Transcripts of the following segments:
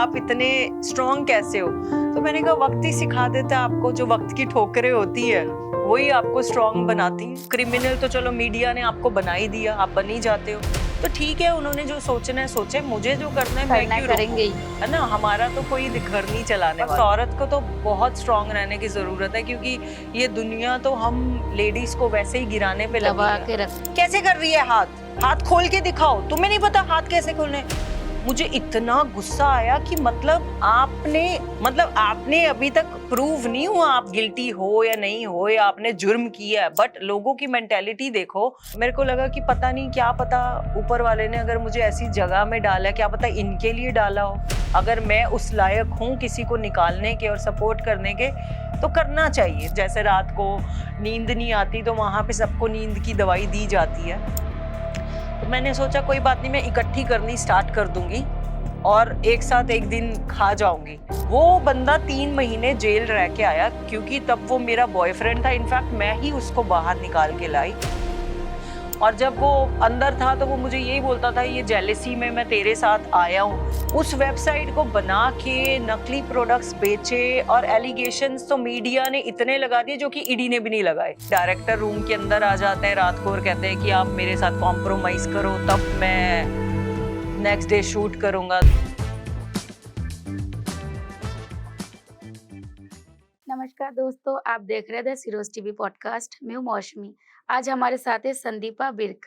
आप इतने स्ट्रॉन्ग कैसे हो? तो मैंने कहा वक्त ही सिखा देता है आपको, जो वक्त की ठोकरें होती है वही आपको स्ट्रॉन्ग बनाती हैं। क्रिमिनल तो चलो मीडिया ने आपको बना ही दिया, आप बन ही जाते हो, तो ठीक है, उन्होंने जो सोचना है सोचे, मुझे जो करना है मैं क्यों करेंगे रोकूं, है ना? हमारा तो कोई घर नहीं चलाने वाला। औरत को तो बहुत स्ट्रॉन्ग रहने की जरूरत है, क्योंकि ये दुनिया तो हम लेडीज को वैसे ही गिराने पे लगी दबा है। के रख। कैसे कर रही है हाथ खोल के दिखाओ, तुम्हें नहीं पता हाथ कैसे खोलने? मुझे इतना गुस्सा आया कि आपने अभी तक प्रूव नहीं हुआ आप गिल्टी हो या नहीं हो, या आपने जुर्म किया है, बट लोगों की मेंटेलिटी देखो। मेरे को लगा कि पता नहीं, क्या पता ऊपर वाले ने अगर मुझे ऐसी जगह में डाला, क्या पता इनके लिए डाला हो। अगर मैं उस लायक हूँ किसी को निकालने के और सपोर्ट करने के, तो करना चाहिए। जैसे रात को नींद नहीं आती तो वहां पे सबको नींद की दवाई दी जाती है, तो मैंने सोचा कोई बात नहीं, मैं इकट्ठी करनी स्टार्ट कर दूंगी और एक साथ एक दिन खा जाऊंगी। वो बंदा 3 महीने जेल रह के आया, क्योंकि तब वो मेरा बॉयफ्रेंड था। इनफैक्ट मैं ही उसको बाहर निकाल के लाई, और जब वो अंदर था तो वो मुझे यही बोलता था, ये जेलेसी में मैं तेरे साथ आया हूँ। उस वेबसाइट को बना के नकली प्रोडक्ट्स बेचे, और एलिगेशंस तो मीडिया ने इतने लगा दिए जो कि ईडी ने भी नहीं लगाए। डायरेक्टर रूम के अंदर आ जाते हैं रात को और कहते हैं कि आप मेरे साथ कॉम्प्रोमाइज करो, तब मैं नेक्स्ट डे शूट करूंगा। नमस्कार दोस्तों, आप देख रहे थे सिरोज टीवी पॉडकास्ट। मैं हूँ मौसमी। आज हमारे साथ है संदीपा बिर्क,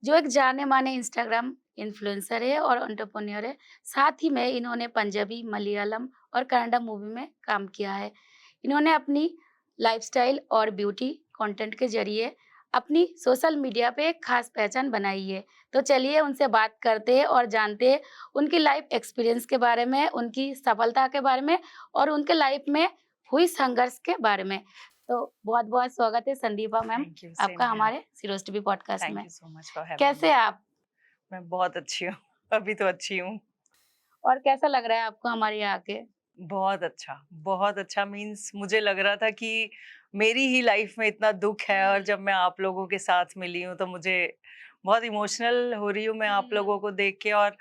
जो एक जाने माने इंस्टाग्राम इन्फ्लुएंसर है और एंटरप्रेन्योर है। साथ ही में इन्होंने पंजाबी, मलयालम और कन्नड़ा मूवी में काम किया है। इन्होंने अपनी लाइफस्टाइल और ब्यूटी कंटेंट के जरिए अपनी सोशल मीडिया पे एक खास पहचान बनाई है। तो चलिए उनसे बात करते हैं और जानते हैं उनकी लाइफ एक्सपीरियंस के बारे में, उनकी सफलता के बारे में और उनके लाइफ में हुई संघर्ष के बारे में। तो बहुत बहुत स्वागत है संदीपा मैम आपका हमारे सिरोज टीवी पॉडकास्ट में। Thank you so much for having कैसे मी। आप? मैं बहुत अच्छी हूँ, अभी तो अच्छी हूँ। और कैसा लग रहा है आपको हमारे यहाँ आके? बहुत अच्छा मीन्स मुझे लग रहा था कि मेरी ही लाइफ में इतना दुख है, और जब मैं आप लोगों के साथ मिली हूँ तो मुझे बहुत इमोशनल हो रही हूँ मैं आप लोगों को देख के। और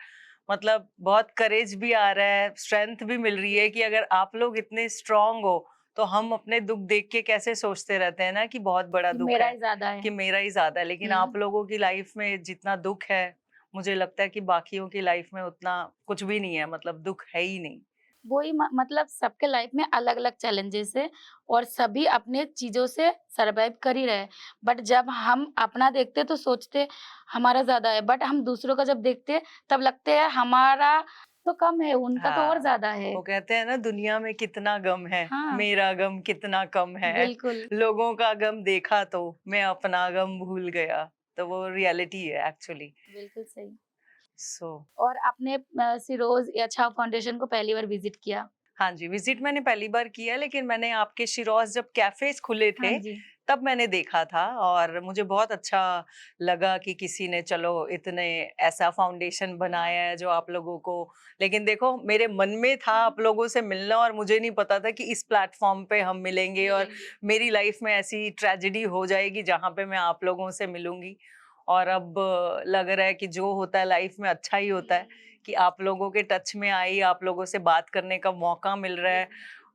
मतलब बहुत करेज भी आ रहा है, स्ट्रेंथ भी मिल रही है कि अगर आप लोग इतने स्ट्रांग हो, तो हम अपने दुख देख के कैसे सोचते रहते हैं ना कि बहुत बड़ा दुख मेरा है, ही ज्यादा है। कि मेरा ही ज्यादा है। लेकिन आप लोगों की लाइफ में जितना दुख है, मुझे लगता है कि बाकियों की लाइफ में उतना कुछ भी नहीं है, मतलब दुख है ही नहीं। वही मतलब सबके लाइफ में अलग अलग चैलेंजेस है और सभी अपने चीजों से सरवाइव कर ही रहे। बट जब हम अपना देखते तो सोचते हमारा ज्यादा है, बट हम दूसरों का जब देखते तब लगते है हमारा तो कम है, उनका तो और हाँ, ज्यादा है। वो कहते हैं ना, दुनिया में कितना गम है, हाँ, मेरा गम कितना कम है। बिल्कुल। लोगों का गम देखा तो मैं अपना गम भूल गया। तो वो रियलिटी है एक्चुअली। बिल्कुल सही। सो और आपने सिरोज या छाव फाउंडेशन को पहली बार विजिट किया? हाँ जी, विजिट मैंने पहली बार किया, लेकिन मैंने आपके शिरोज जब कैफेज खुले हाँ थे जी। तब मैंने देखा था, और मुझे बहुत अच्छा लगा कि किसी ने चलो इतने ऐसा फाउंडेशन बनाया है जो आप लोगों को। लेकिन देखो, मेरे मन में था आप लोगों से मिलना, और मुझे नहीं पता था कि इस प्लेटफॉर्म पे हम मिलेंगे और मेरी लाइफ में ऐसी ट्रेजेडी हो जाएगी जहाँ पे मैं आप लोगों से मिलूंगी। और अब लग रहा है कि जो होता है लाइफ में अच्छा ही होता है, कि आप लोगों के टच में आई, आप लोगों से बात करने का मौका मिल रहा है,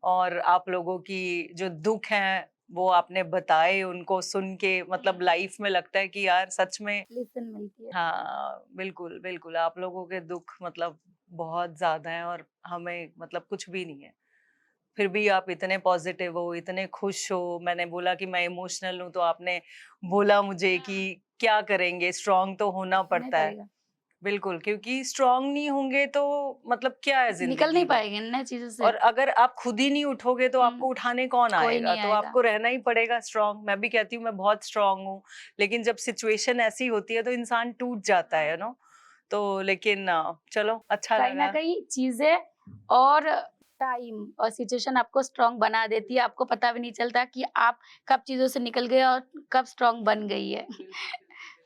और आप लोगों की जो दुख हैं वो आपने बताए, उनको सुन के मतलब लाइफ में लगता है कि यार सच में। लिसन मिलती है। हाँ, बिल्कुल बिल्कुल, आप लोगों के दुख मतलब बहुत ज्यादा हैं, और हमें मतलब कुछ भी नहीं है, फिर भी आप इतने पॉजिटिव हो, इतने खुश हो। मैंने बोला कि मैं इमोशनल हूँ, तो आपने बोला मुझे कि क्या करेंगे, स्ट्रांग तो होना होना ही पड़ता है। पड़ेगा। बिल्कुल, क्योंकि स्ट्रांग नहीं होंगे तो मतलब क्या है निकल जिंदगी नहीं में। पाएंगे इन चीजों से। और अगर आप खुद ही नहीं उठोगे तो आपको उठाने कौन कोई आएगा? नहीं तो आएगा। आपको रहना ही पड़ेगा स्ट्रांग। मैं भी कहती हूँ मैं बहुत स्ट्रांग हूँ, लेकिन जब सिचुएशन ऐसी होती है तो इंसान टूट जाता है नो। तो लेकिन चलो अच्छा कहीं ना लगा। कहीं चीजें और टाइम और सिचुएशन आपको स्ट्रांग बना देती है। आपको पता भी नहीं चलता कि आप कब चीजों से निकल गए और कब स्ट्रांग बन गई है।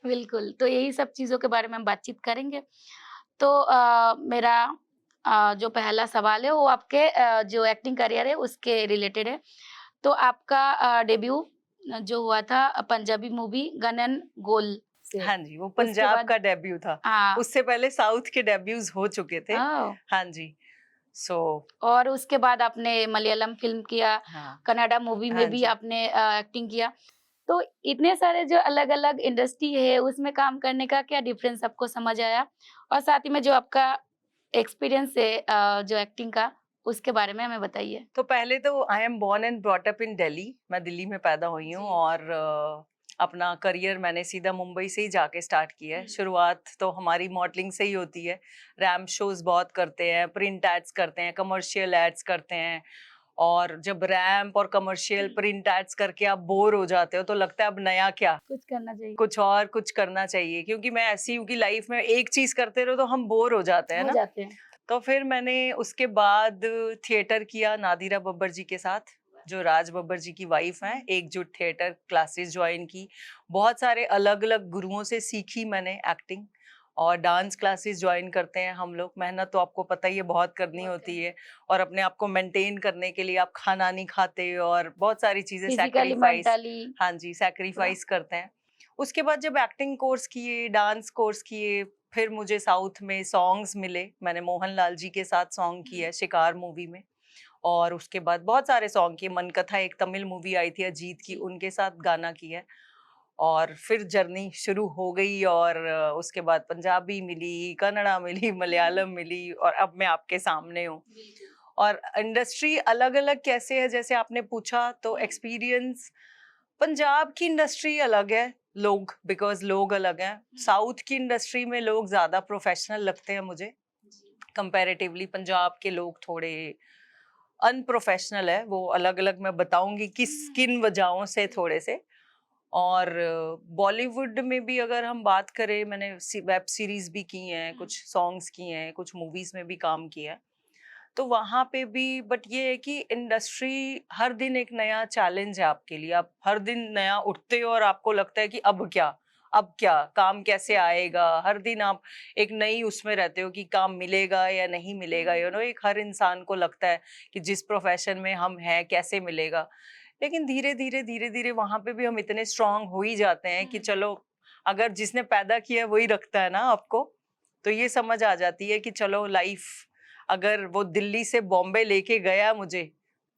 बिल्कुल, तो यही सब चीजों के बारे में हम बातचीत करेंगे। तो मेरा जो पहला सवाल है वो आपके जो एक्टिंग करियर है उसके रिलेटेड है। तो आपका डेब्यू जो हुआ था पंजाबी मूवी गनन गोल से। हाँ जी, वो उसके पंजाब बाद का डेब्यू था। हाँ। उससे पहले साउथ के डेब्यूज हो चुके थे। ओह! हाँ जी। सो और उसके बाद आपने मलयालम फ़िल्म किया, हाँ, कन्नड़ा मूवी में हाँ भी जी। आपने एक्टिंग किया। तो इतने सारे जो अलग-अलग इंडस्ट्री है, उसमें काम करने का क्या डिफ़रेंस आपको समझ आया? और साथ ही में जो आपका एक्सपीरियंस है जो एक्टिंग का, उसके बारे में हमें बताइए? तो पहले तो I am born and brought up in Delhi, मैं दिल्ली में पैदा हुई हूँ जी। और अपना करियर मैंने सीधा मुंबई से ही जाके स्टार्ट किया है। हुँ। शुरुआत तो हमारी मॉडलिंग से ही होती है। रैंप शोज़ बहुत करते हैं, प्रिंट एड्स करते हैं, कमर्शियल एड्स करते हैं और जब रैंप और कमर्शियल प्रिंट एड्स करके आप बोर हो जाते हो तो लगता है अब नया क्या? कुछ करना चाहिए। कुछ करना चाहिए क्योंकि मैं ऐसी हूँ कि लाइफ में एक चीज़ करते रहो तो हम बोर हो जाते हैं हो ना? जाते हैं। तो फिर मैंने उसके बाद थिएटर किया नादिरा बब्बर जी के साथ, जो राज बब्बर जी की वाइफ हैं, एकजुट थिएटर क्लासेस जॉइन की। बहुत सारे अलग-अलग गुरुओं से सीखी मैंने एक्टिंग और डांस क्लासेस जॉइन करते हैं हम लोग। मेहनत तो आपको पता ही है बहुत करनी होती है और अपने आप को मेंटेन करने के लिए आप खाना नहीं खाते और बहुत सारी चीज़ें फिज़िकली, सैक्रिफाइस मेंटली हाँ जी, पूरा। सैक्रिफाइस करते हैं। उसके बाद जब एक्टिंग कोर्स किए, डांस कोर्स किए, फिर मुझे साउथ में सॉन्ग्स मिले। मैंने मोहनलाल जी के साथ सॉन्ग किया है शिकार मूवी में और उसके बाद बहुत सारे सॉन्ग किए। मन कथा एक तमिल मूवी आई थी अजीत की, जी। उनके साथ गाना किया है और फिर जर्नी शुरू हो गई और उसके बाद पंजाबी मिली, कन्नड़ा मिली, मलयालम मिली और अब मैं आपके सामने हूँ। बिल्कुल। और इंडस्ट्री अलग-अलग कैसे है जैसे आपने पूछा तो एक्सपीरियंस पंजाब की इंडस्ट्री अलग है, लोग बिकॉज़ लोग अलग हैं। साउथ की इंडस्ट्री में लोग ज़्यादा प्रोफेशनल लगते हैं मुझे, जी। कंपैरेटिवली पंजाब के लोग थोड़े अनप्रोफेशनल है, वो अलग-अलग मैं बताऊँगी किन वजहों से थोड़े से। और बॉलीवुड में भी अगर हम बात करें मैंने वेब सीरीज़ भी की हैं, कुछ सॉन्ग्स किए हैं, कुछ मूवीज़ में भी काम किया है। तो वहाँ पे भी बट ये है कि इंडस्ट्री हर दिन एक नया चैलेंज है आपके लिए। आप हर दिन नया उठते हो और आपको लगता है कि अब क्या? अब क्या? काम कैसे आएगा? हर दिन आप एक नई उसमें रहते हो कि काम मिलेगा या नहीं मिलेगा, एक हर इंसान को लगता है कि जिस प्रोफ़ेशन में हम हैं कैसे मिलेगा? लेकिन धीरे-धीरे, धीरे-धीरे वहाँ पे भी हम इतने स्ट्रॉन्ग हो ही जाते हैं कि चलो अगर जिसने पैदा किया है वही रखता है ना आपको। तो ये समझ आ जाती है कि चलो लाइफ अगर वो दिल्ली से बॉम्बे लेके गया मुझे,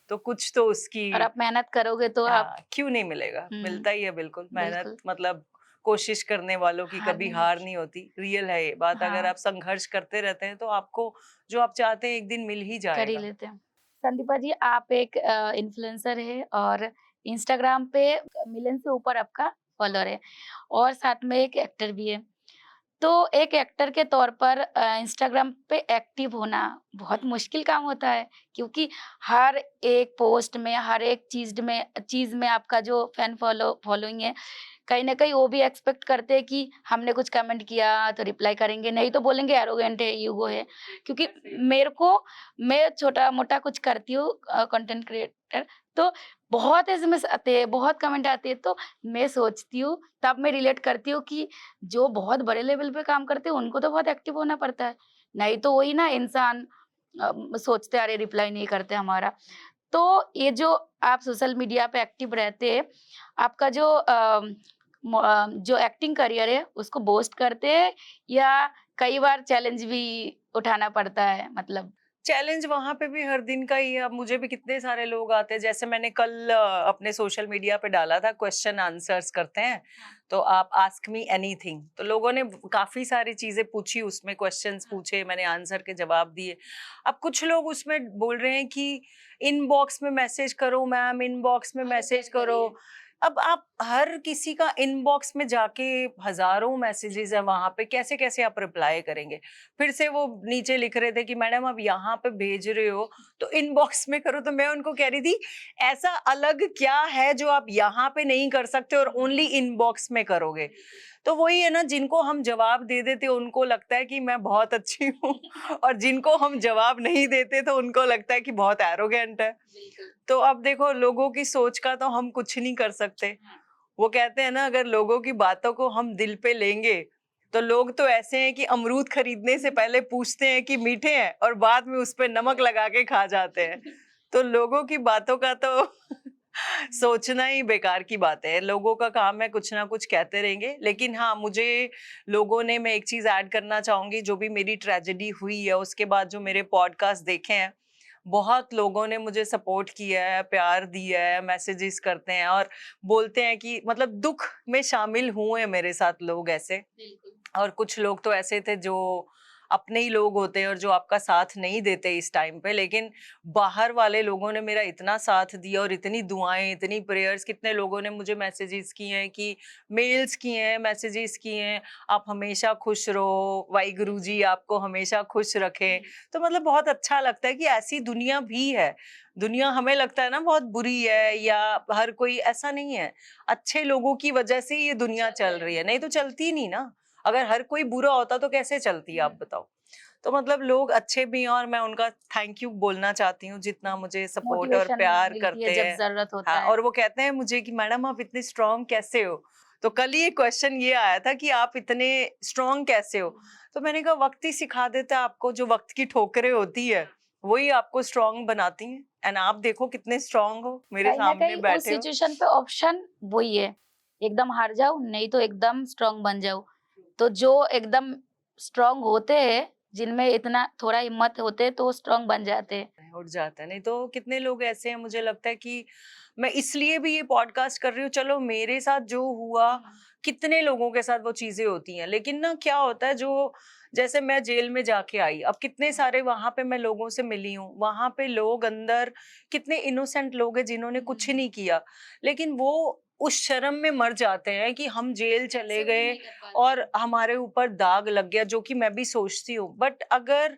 तो कुछ तो उसकी और आप मेहनत करोगे तो आप हाँ, क्यों नहीं मिलेगा? हुँ, मिलता ही है बिल्कुल, मेहनत बिल्कुल, मतलब कोशिश करने वालों की हार कभी नहीं हार होती। नहीं होती, रियल है ये बात। अगर हाँ, आप संघर्ष करते रहते हैं, तो आपको जो आप चाहते हैं एक दिन मिल ही कर ही जाएगा। लेते हैं। संदीपा जी आप एक इन्फ्लुएंसर है और इंस्टाग्राम पे मिलियन से ऊपर आपका फॉलोअर है और साथ में एक एक्टर भी है। तो एक एक्टर के तौर पर इंस्टाग्राम पे एक्टिव होना बहुत मुश्किल काम होता है क्योंकि हर एक पोस्ट में, हर एक चीज़ में आपका जो फॉलोइंग है, कहीं न कहीं वो भी एक्सपेक्ट करते हैं कि हमने कुछ कमेंट किया तो रिप्लाई करेंगे, नहीं तो बोलेंगे एरोगेंट है, ईगो है। क्योंकि मेरे को मैं छोटा-मोटा कुछ करती हूँ कंटेंट क्रिएटर तो बहुत एसएमएस आते हैं, बहुत कमेंट आते हैं, तो मैं सोचती हूँ तब मैं रिलेट करती हूँ कि जो बहुत बड़े लेवल पे काम करते हैं उनको तो बहुत एक्टिव होना पड़ता है। नहीं तो वही ना इंसान सोचते हैं अरे रिप्लाई नहीं करते हमारा। तो ये जो आप सोशल मीडिया पे एक्टिव रहते हैं, आपका जो जो एक्टिंग करियर है उसको बूस्ट करते हैं या कई बार चैलेंज भी उठाना पड़ता है मतलब? चैलेंज वहाँ पे भी हर दिन का ही है। अब मुझे भी कितने सारे लोग आते हैं जैसे मैंने कल अपने सोशल मीडिया पे डाला था क्वेश्चन आंसर्स करते हैं तो आप आस्क मी एनीथिंग तो लोगों ने काफी सारी चीजें पूछी उसमें क्वेश्चंस पूछे मैंने आंसर के जवाब दिए। अब कुछ लोग उसमें बोल रहे हैं कि इनबॉक्स में मैसेज करो मैम इनबॉक्स में मैसेज करो। अब आप हर किसी का इनबॉक्स में जाके हजारों मैसेजेस है वहां पे कैसे कैसे आप रिप्लाई करेंगे। फिर से वो नीचे लिख रहे थे कि मैडम आप यहाँ पे भेज रहे हो तो इनबॉक्स में करो तो मैं उनको कह रही थी ऐसा अलग क्या है जो आप यहाँ पे नहीं कर सकते और ओनली इनबॉक्स में करोगे। तो वही है ना जिनको हम जवाब दे देते उनको लगता है कि मैं बहुत अच्छी हूँ और जिनको हम जवाब नहीं देते तो उनको लगता है कि बहुत एरोगेंट है। तो अब देखो लोगों की सोच का तो हम कुछ नहीं कर सकते। वो कहते हैं ना अगर लोगों की बातों को हम दिल पे लेंगे तो लोग तो ऐसे हैं कि अमरूद खरीदने से पहले पूछते हैं कि मीठे हैं और बाद में उस पे नमक लगा के खा जाते हैं। तो लोगों की बातों का तो सोचना ही बेकार की बात है। लोगों का काम है कुछ ना कुछ कहते रहेंगे। लेकिन हाँ, मुझे लोगों ने, मैं एक चीज़ ऐड करना चाहूँगी, जो भी मेरी ट्रेजेडी हुई है उसके बाद जो मेरे पॉडकास्ट देखे हैं, बहुत लोगों ने मुझे सपोर्ट किया है, प्यार दिया है, मैसेजेस करते हैं और बोलते हैं कि मतलब दुःख में शामिल हुए हैं मेरे साथ लोग ऐसे। बिल्कुल। और कुछ लोग तो ऐसे थे जो अपने ही लोग होते हैं और जो आपका साथ नहीं देते इस टाइम पे, लेकिन बाहर वाले लोगों ने मेरा इतना साथ दिया और इतनी दुआएं, इतनी प्रेयर्स, कितने लोगों ने मुझे मैसेजेस किए हैं, कि मेल्स किए हैं, मैसेजेस किए हैं, आप हमेशा खुश रहो, वाहिगुरु जी आपको हमेशा खुश रखें। तो मतलब बहुत अच्छा लगता है कि ऐसी दुनिया भी है। दुनिया हमें लगता है ना बहुत बुरी है या हर कोई, ऐसा नहीं है। अच्छे लोगों की वजह से ये दुनिया चल रही है, नहीं तो चलती नहीं ना। अगर हर कोई बुरा होता तो कैसे चलती, आप बताओ। तो मतलब लोग अच्छे भी हैं और मैं उनका थैंक यू बोलना चाहती हूँ, जितना मुझे सपोर्ट और मोटिवेशन प्यार मिलती है करते जब हैं। ज़रूरत होता हाँ, है। और वो कहते हैं मुझे कि मैडम आप इतनी स्ट्रांग कैसे हो? तो कल ही एक क्वेश्चन ये आया था कि आप इतने स्ट्रांग कैसे हो? तो मैंने कहा वक्त ही सिखा देता है आपको, जो वक्त की ठोकरें होती है वही आपको स्ट्रांग बनाती हैं। एंड आप देखो कितने स्ट्रांग हो, मेरे कहीं न सामने कहीं उस बैठे हो। सिचुएशन पे ऑप्शन वही है, एकदम हार जाओ, नहीं तो एकदम स्ट्रॉन्ग बन जाओ। तो जो एकदम स्ट्रॉन्ग होते हैं, जिनमें इतना थोड़ा हिम्मत होते हैं, तो वो स्ट्रॉन्ग बन जाते हैं। उठ जाता है। नहीं तो कितने लोग ऐसे हैं, मुझे लगता है कि मैं इसलिए भी ये पॉडकास्ट कर रही हूँ, चलो मेरे साथ जो हुआ, कितने लोगों के साथ वो चीजें होती हैं, लेकिन ना क्या होता है, जो जैसे मैं जेल में जाके आई, अब कितने सारे वहां पे मैं लोगों से मिली हूँ, वहां पे लोग अंदर कितने इनोसेंट लोग हैं जिन्होंने कुछ नहीं किया, लेकिन वो उस शर्म में मर जाते हैं कि हम जेल चले गए और हमारे ऊपर दाग लग गया, जो कि मैं भी सोचती हूँ। बट अगर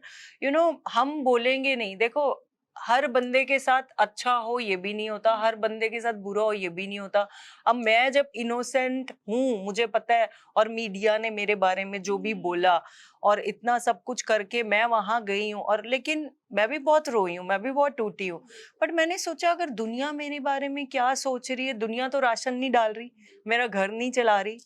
हम बोलेंगे नहीं, देखो हर बंदे के साथ अच्छा हो ये भी नहीं होता, हर बंदे के साथ बुरा हो ये भी नहीं होता। अब मैं जब इनोसेंट हूँ, मुझे पता है, और मीडिया ने मेरे बारे में जो भी बोला और इतना सब कुछ करके मैं वहां गई हूँ, और लेकिन मैं भी बहुत रोई हूँ, मैं भी बहुत टूटी हूँ। बट मैंने सोचा अगर दुनिया मेरे बारे में क्या सोच रही है, दुनिया तो राशन नहीं डाल रही, मेरा घर नहीं चला रही,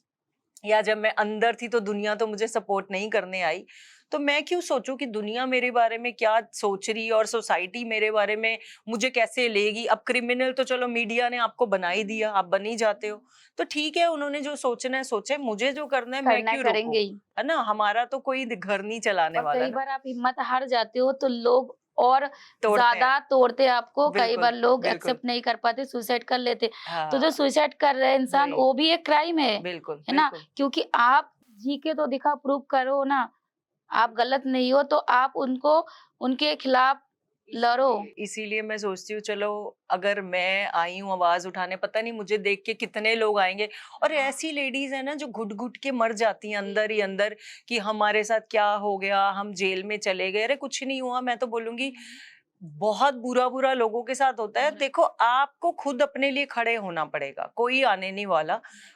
या जब मैं अंदर थी तो दुनिया तो मुझे सपोर्ट नहीं करने आई, तो मैं क्यों सोचूं कि दुनिया मेरे बारे में क्या सोच रही है और सोसाइटी मेरे बारे में मुझे कैसे लेगी। अब क्रिमिनल तो चलो मीडिया ने आपको बना ही दिया, आप बन ही जाते हो, तो ठीक है, उन्होंने जो सोचना है सोचे, मुझे जो करना है मैं करना क्यों रोकूं? करेंगे ही। है ना, हमारा तो कोई घर नहीं चलाने और वाला कई ना। बार आप हिम्मत हार जाते हो, तो लोग और तोड़ते हैं। ज़्यादा तोड़ते हैं आपको। कई बिल्कुल, बार लोग बिल्कुल। एक्सेप्ट नहीं कर पाते, सुसाइड कर लेते। तो जो हाँ, सुसाइड कर रहे हैं इंसान, वही। वो भी एक क्राइम बिल्कुल, है ना? बिल्कुल। क्योंकि आप जी के तो दिखा, प्रूव करो ना, आप गलत नहीं हो, तो आप उनको उनके खिलाफ लड़ो। इसीलिए मैं सोचती हूँ, चलो अगर मैं आई हूँ आवाज उठाने, पता नहीं मुझे देख के कितने लोग आएंगे। और ऐसी लेडीज है ना जो घुट घुट के मर जाती हैं अंदर ही अंदर, कि हमारे साथ क्या हो गया, हम जेल में चले गए, अरे कुछ नहीं हुआ। मैं तो बोलूंगी बहुत बुरा बुरा लोगों के साथ होता है। देखो आपको खुद अपने लिए खड़े होना पड़ेगा, कोई आने नहीं वाला।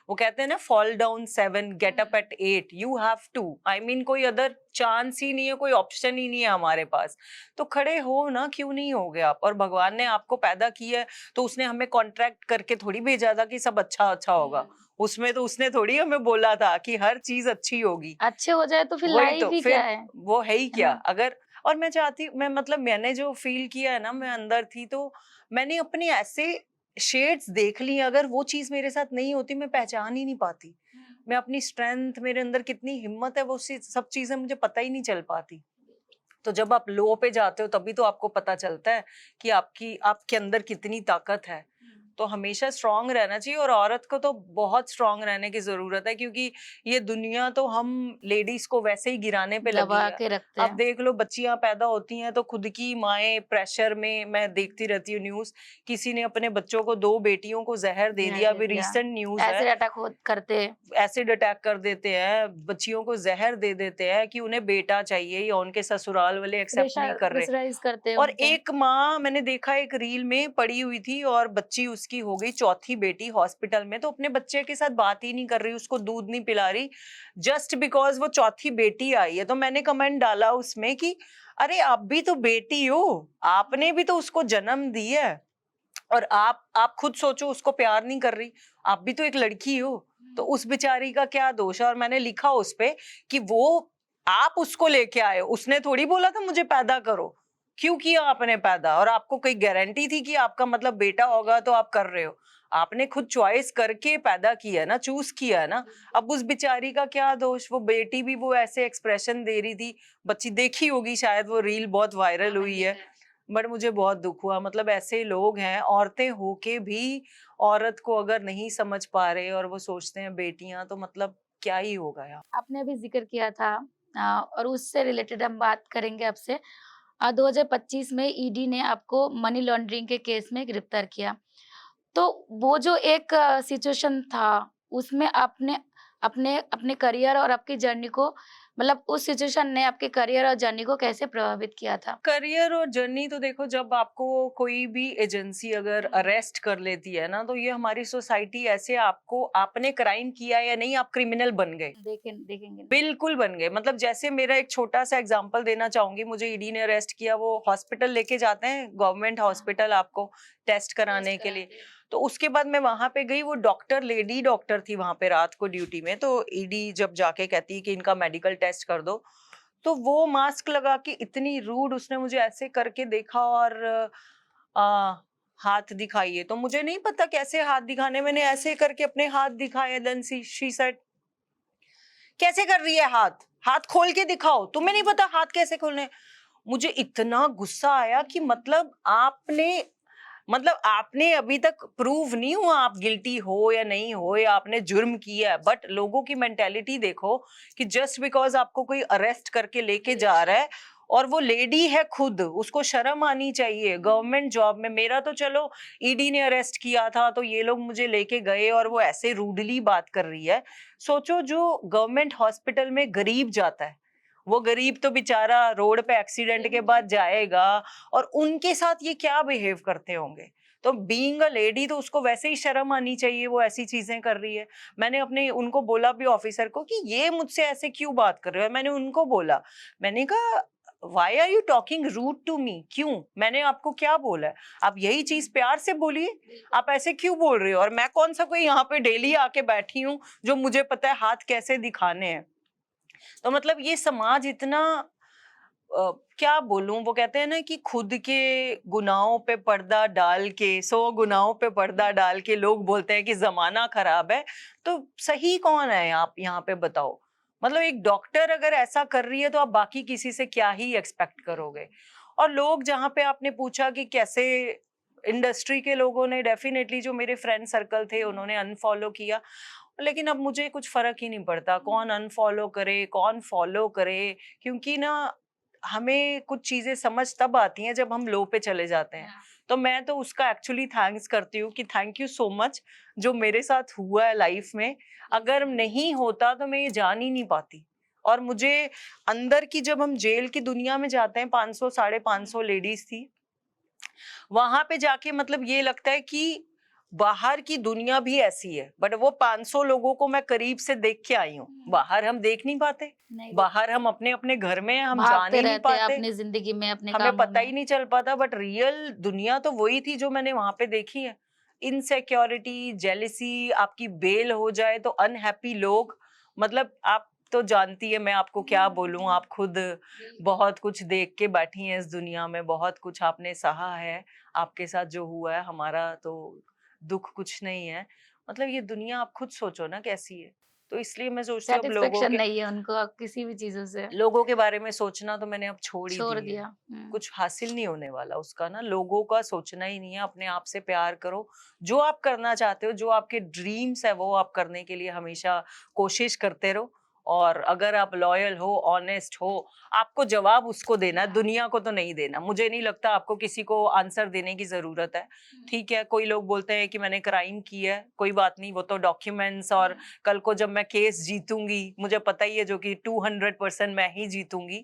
वो कहते हैं ना, fall down 7 get up at 8, you have to, I mean कोई अदर चांस ही नहीं है, कोई ऑप्शन ही नहीं है हमारे पास। तो खड़े हो ना, क्यों नहीं होगे आप? और भगवान ने आपको पैदा किया है, तो उसने हमें कॉन्ट्रैक्ट करके थोड़ी भेजा था कि सब अच्छा अच्छा होगा। उसमें तो उसने थोड़ी हमें बोला था कि हर चीज अच्छी होगी। अच्छे हो जाए तो फिर वही लाइफ तो ही क्या फिर, है वो है ही क्या ना? अगर। और मैं चाहती, मैं मतलब मैंने जो फील किया है ना, मैं अंदर थी तो मैंने अपने ऐसे शेड्स देख ली, अगर वो चीज मेरे साथ नहीं होती मैं पहचान ही नहीं पाती। मैं अपनी स्ट्रेंथ, मेरे अंदर कितनी हिम्मत है, वो सब चीजें मुझे पता ही नहीं चल पाती। तो जब आप लो पे जाते हो तभी तो आपको पता चलता है कि आपके अंदर कितनी ताकत है। तो हमेशा स्ट्रांग रहना चाहिए, और औरत को तो बहुत स्ट्रांग रहने की जरूरत है, क्योंकि ये दुनिया तो हम लेडीज को वैसे ही गिराने पे लगी दबा है। के रखते आप हैं। देख लो, बच्चियां पैदा होती हैं तो खुद की माएं प्रेशर में, मैं देखती रहती हूँ न्यूज, किसी ने अपने बच्चों को, 2 बेटियों को जहर दे ज़हर दिया, दे अभी दिया। रिसेंट न्यूज है। एसिड अटैक हो करते हैं। एसिड अटैक कर देते हैं, बच्चियों को जहर दे देते हैं कि उन्हें बेटा चाहिए, या उनके ससुराल वाले एक्सेप्ट नहीं कर रहे। प्रेशराइज़ करते हैं और उन पे। एक माँ मैंने देखा, एक रील में पड़ी हुई थी, और बच्ची उसकी हो गई चौथी बेटी हॉस्पिटल में, तो अपने बच्चे के साथ बात ही नहीं कर रही, उसको दूध नहीं पिला रही, जस्ट बिकॉज वो चौथी बेटी आई है। तो मैंने कमेंट डाला उसमें कि अरे आप भी तो बेटी हो, आपने भी तो उसको जन्म दिया है, और आप खुद सोचो, उसको प्यार नहीं कर रही, आप भी तो एक लड़की हो, तो उस बेचारी का क्या दोष है? और मैंने लिखा उस पे कि वो, आप उसको लेके आए हो, उसने थोड़ी बोला था मुझे पैदा करो, क्यों किया आपने पैदा? और आपको कोई गारंटी थी कि आपका मतलब बेटा होगा तो आप कर रहे हो? आपने खुद चॉइस करके पैदा किया ना, चूज किया ना। अब उस बेचारी का क्या दोष? वो बेटी भी वो ऐसे एक्सप्रेशन दे रही थी, बच्ची देखी होगी शायद, वो रील बहुत वायरल हुई है। बट मुझे बहुत दुख हुआ, मतलब ऐसे लोग हैं, औरतें होके भी औरत को अगर नहीं समझ पा रहे और वो सोचते हैं बेटियां, तो मतलब क्या ही होगा यार। आपने अभी ज़िक्र किया था और उससे रिलेटेड हम बात करेंगे आपसे। 2025 में ईडी ने आपको मनी लॉन्ड्रिंग के केस में गिरफ्तार किया। तो वो जो एक सिचुएशन था, उसमें आपने अपने अपने करियर और आपकी जर्नी को मतलब उस सिचुएशन ने आपके करियर और जर्नी को कैसे प्रभावित किया था? करियर और जर्नी तो देखो, जब आपको कोई भी एजेंसी अगर अरेस्ट कर लेती है ना, तो ये हमारी सोसाइटी ऐसे आपको, आपने क्राइम किया या नहीं, आप क्रिमिनल बन गए, देखेंगे नहीं। बिल्कुल बन गए। मतलब जैसे मेरा एक छोटा सा एग्जांपल देना चाहूंगी, मुझे ईडी ने अरेस्ट किया, वो हॉस्पिटल लेके जाते हैं, गवर्नमेंट हॉस्पिटल, आपको टेस्ट कराने के लिए। तो उसके बाद मैं वहां पे गई, वो डॉक्टर, लेडी डॉक्टर थी वहां पे रात को ड्यूटी में। तो ईडी जब जाके कहती है कि इनका मेडिकल टेस्ट कर दो, तो वो मास्क लगा के इतनी रूड, उसने मुझे ऐसे करके देखा और आ, हाथ दिखाइए। तो मुझे नहीं पता कैसे हाथ दिखाने, मैंने ऐसे करके अपने हाथ दिखाए। देन शी सेड, कैसे कर रही है हाथ? हाथ खोल के दिखाओ, तुम्हें नहीं पता हाथ कैसे खोलने? मुझे इतना गुस्सा आया कि मतलब आपने अभी तक प्रूव नहीं हुआ आप गिल्टी हो या नहीं हो, या आपने जुर्म किया है। बट लोगों की मेंटेलिटी देखो कि जस्ट बिकॉज आपको कोई अरेस्ट करके लेके जा रहा है, और वो लेडी है खुद, उसको शर्म आनी चाहिए। गवर्नमेंट जॉब में, मेरा तो चलो ईडी ने अरेस्ट किया था तो ये लोग मुझे लेके गए और वो ऐसे रूडली बात कर रही है। सोचो, जो गवर्नमेंट हॉस्पिटल में गरीब जाता है, वो गरीब तो बेचारा रोड पे एक्सीडेंट के बाद जाएगा, और उनके साथ ये क्या बिहेव करते होंगे। तो बीइंग अ लेडी, तो उसको वैसे ही शर्म आनी चाहिए, वो ऐसी चीजें कर रही है। मैंने अपने उनको बोला भी, ऑफिसर को, कि ये मुझसे ऐसे क्यों बात कर रहे हो। मैंने उनको बोला, मैंने कहा, why are you talking rude to me? क्यों, मैंने आपको क्या बोला है? आप यही चीज प्यार से बोलिए, आप ऐसे क्यों बोल रहे हो? और मैं कौन सा कोई यहाँ पे डेली आके बैठी हूँ जो मुझे पता है हाथ कैसे दिखाने हैं। तो मतलब ये समाज इतना, क्या बोलूं, वो कहते हैं ना कि खुद के गुनाहों पे पर्दा डाल के, 100 गुनाहों पे पर्दा डाल के लोग बोलते हैं कि जमाना खराब है। तो सही कौन है आप यहाँ पे बताओ? मतलब एक डॉक्टर अगर ऐसा कर रही है, तो आप बाकी किसी से क्या ही एक्सपेक्ट करोगे? और लोग, जहाँ पे आपने पूछा कि कैसे, इंडस्ट्री के लोगों ने डेफिनेटली, जो मेरे फ्रेंड सर्कल थे, उन्होंने अनफॉलो किया। लेकिन अब मुझे कुछ फर्क ही नहीं पड़ता कौन अनफॉलो करे कौन फॉलो करे, क्योंकि ना, हमें कुछ चीजें समझ तब आती हैं जब हम लो पे चले जाते हैं। तो मैं तो उसका एक्चुअली थैंक्स करती हूँ कि थैंक यू सो मच, जो मेरे साथ हुआ है लाइफ में। अगर नहीं होता तो मैं ये जान ही नहीं पाती। और मुझे अंदर की, जब हम जेल की दुनिया में जाते हैं, 500 550 लेडीज थी वहां पे जाके, मतलब ये लगता है कि बाहर की दुनिया भी ऐसी है। बट वो 500 लोगों को मैं करीब से देख के आई हूँ। बाहर हम देख नहीं पाते, नहीं, बाहर हम अपने अपने घर में हैं, हम जान भागते ही नहीं रहते हैं पाते, अपनी ज़िंदगी में, अपने हमें कामों पता ही में। नहीं चल पाता। बट रियल दुनिया तो वही थी जो मैंने वहां पे देखी है। इनसिक्योरिटी, जेलिसी, आपकी बेल हो जाए तो अनहैप्पी लोग, मतलब आप तो जानती है, मैं आपको क्या बोलूं, आप खुद बहुत कुछ देख के बैठी हैं इस दुनिया में, बहुत कुछ आपने सहा है। आपके साथ जो हुआ है, हमारा तो दुख कुछ नहीं है। मतलब ये दुनिया आप खुद सोचो ना कैसी है। तो इसलिए मैं सोचती हूँ, अब सैटिस्फैक्शन नहीं है उनको अब किसी भी चीज़ों से, लोगों के बारे में सोचना तो मैंने अब छोड़ ही छोड़ दी है। दिया। कुछ हासिल नहीं होने वाला उसका ना, लोगों का सोचना ही नहीं है। अपने आप से प्यार करो, जो आप करना चाहते हो, जो आपके ड्रीम्स है, वो आप करने के लिए हमेशा कोशिश करते रहो। और अगर आप लॉयल हो, ऑनेस्ट हो, आपको जवाब उसको देना है, दुनिया को तो नहीं देना। मुझे नहीं लगता आपको किसी को आंसर देने की जरूरत है। ठीक है, कोई लोग बोलते हैं कि मैंने क्राइम किया है, कोई बात नहीं, वो तो डॉक्यूमेंट्स, और कल को जब मैं केस जीतूंगी, मुझे पता ही है जो कि 200% मैं ही जीतूंगी,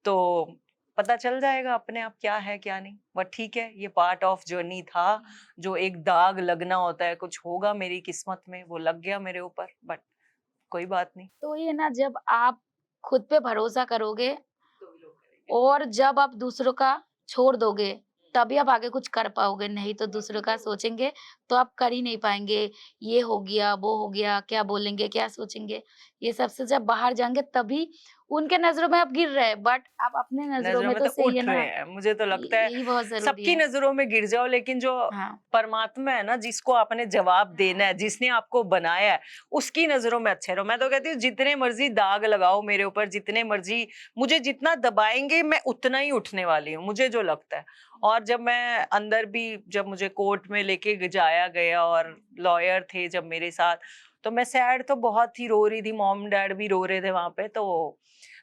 तो पता चल जाएगा अपने आप क्या है क्या नहीं। बट ठीक है, ये पार्ट ऑफ जर्नी था। जो एक दाग लगना होता है, कुछ होगा मेरी किस्मत में, वो लग गया मेरे ऊपर। बट कोई बात नहीं। तो ये ना जब आप खुद पे भरोसा करोगे तो भी लोग करेंगे। और जब आप दूसरों का छोड़ दोगे, तभी आप आगे कुछ कर पाओगे, नहीं तो दूसरों का सोचेंगे तो आप कर ही नहीं पाएँगे। ये हो गया, वो हो गया, क्या बोलेंगे, क्या सोचेंगे? ये सबसे जब बाहर जाएँगे तभी उनके नजरों में आप गिर रहे हैं, बट आप अपने नजरों नजरों में में तो तो सही है उठ ना। रहे हैं। मुझे तो लगता है यही बहुत जरूरी सबकी है। नजरों में गिर जाओ, लेकिन जो हाँ, परमात्मा है ना, जिसको आपने जवाब देना है, जिसने आपको बनाया है, उसकी नजरों में अच्छे रहो। मैं तो कहती हूँ जितने मर्जी दाग लगाओ मेरे ऊपर, जितने मर्जी मुझे जितना दबाएंगे, मैं उतना ही उठने वाली हूँ, मुझे जो लगता है। और जब मैं अंदर भी, जब मुझे कोर्ट में लेके जाया गया और लॉयर थे जब मेरे साथ, तो मैं सैड तो बहुत ही रो रही थी, मॉम डैड भी रो रहे थे वहां पे। तो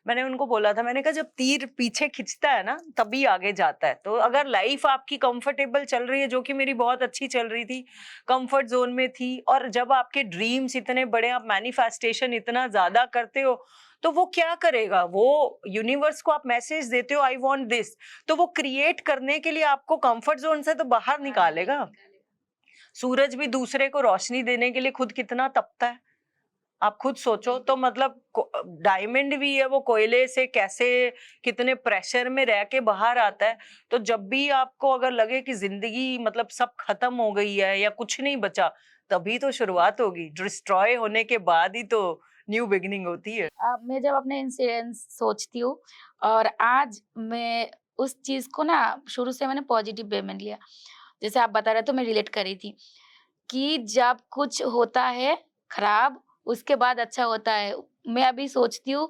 मैंने उनको बोला था, मैंने कहा जब तीर पीछे खिंचता है ना तभी आगे जाता है। तो अगर लाइफ आपकी कंफर्टेबल चल रही है, जो कि मेरी बहुत अच्छी चल रही थी, कंफर्ट जोन में थी, और जब आपके ड्रीम्स इतने बड़े, आप मैनिफेस्टेशन इतना ज्यादा करते हो, तो वो क्या करेगा, वो यूनिवर्स को आप मैसेज देते हो आई वांट दिस, तो वो क्रिएट करने के लिए आपको कंफर्ट जोन से तो बाहर निकालेगा। सूरज भी दूसरे को रोशनी देने के लिए खुद कितना तपता है, आप खुद सोचो। तो मतलब डायमंड भी है, वो कोयले से कैसे, कितने प्रेशर में रह के बाहर आता है। तो जब भी आपको अगर लगे कि जिंदगी मतलब सब खत्म हो गई है या कुछ नहीं बचा, तभी तो शुरुआत होगी। डिस्ट्रॉय होने के बाद ही तो न्यू बिगिनिंग होती है। मैं जब अपने इंसिडेंट्स सोचती हूँ, और आज मैं उस चीज को ना शुरू से मैंने पॉजिटिव वे में लिया। जैसे आप बता रहे तो मैं रिलेट कर रही थी कि जब कुछ होता है खराब, उसके बाद अच्छा होता है। मैं अभी सोचती हूँ,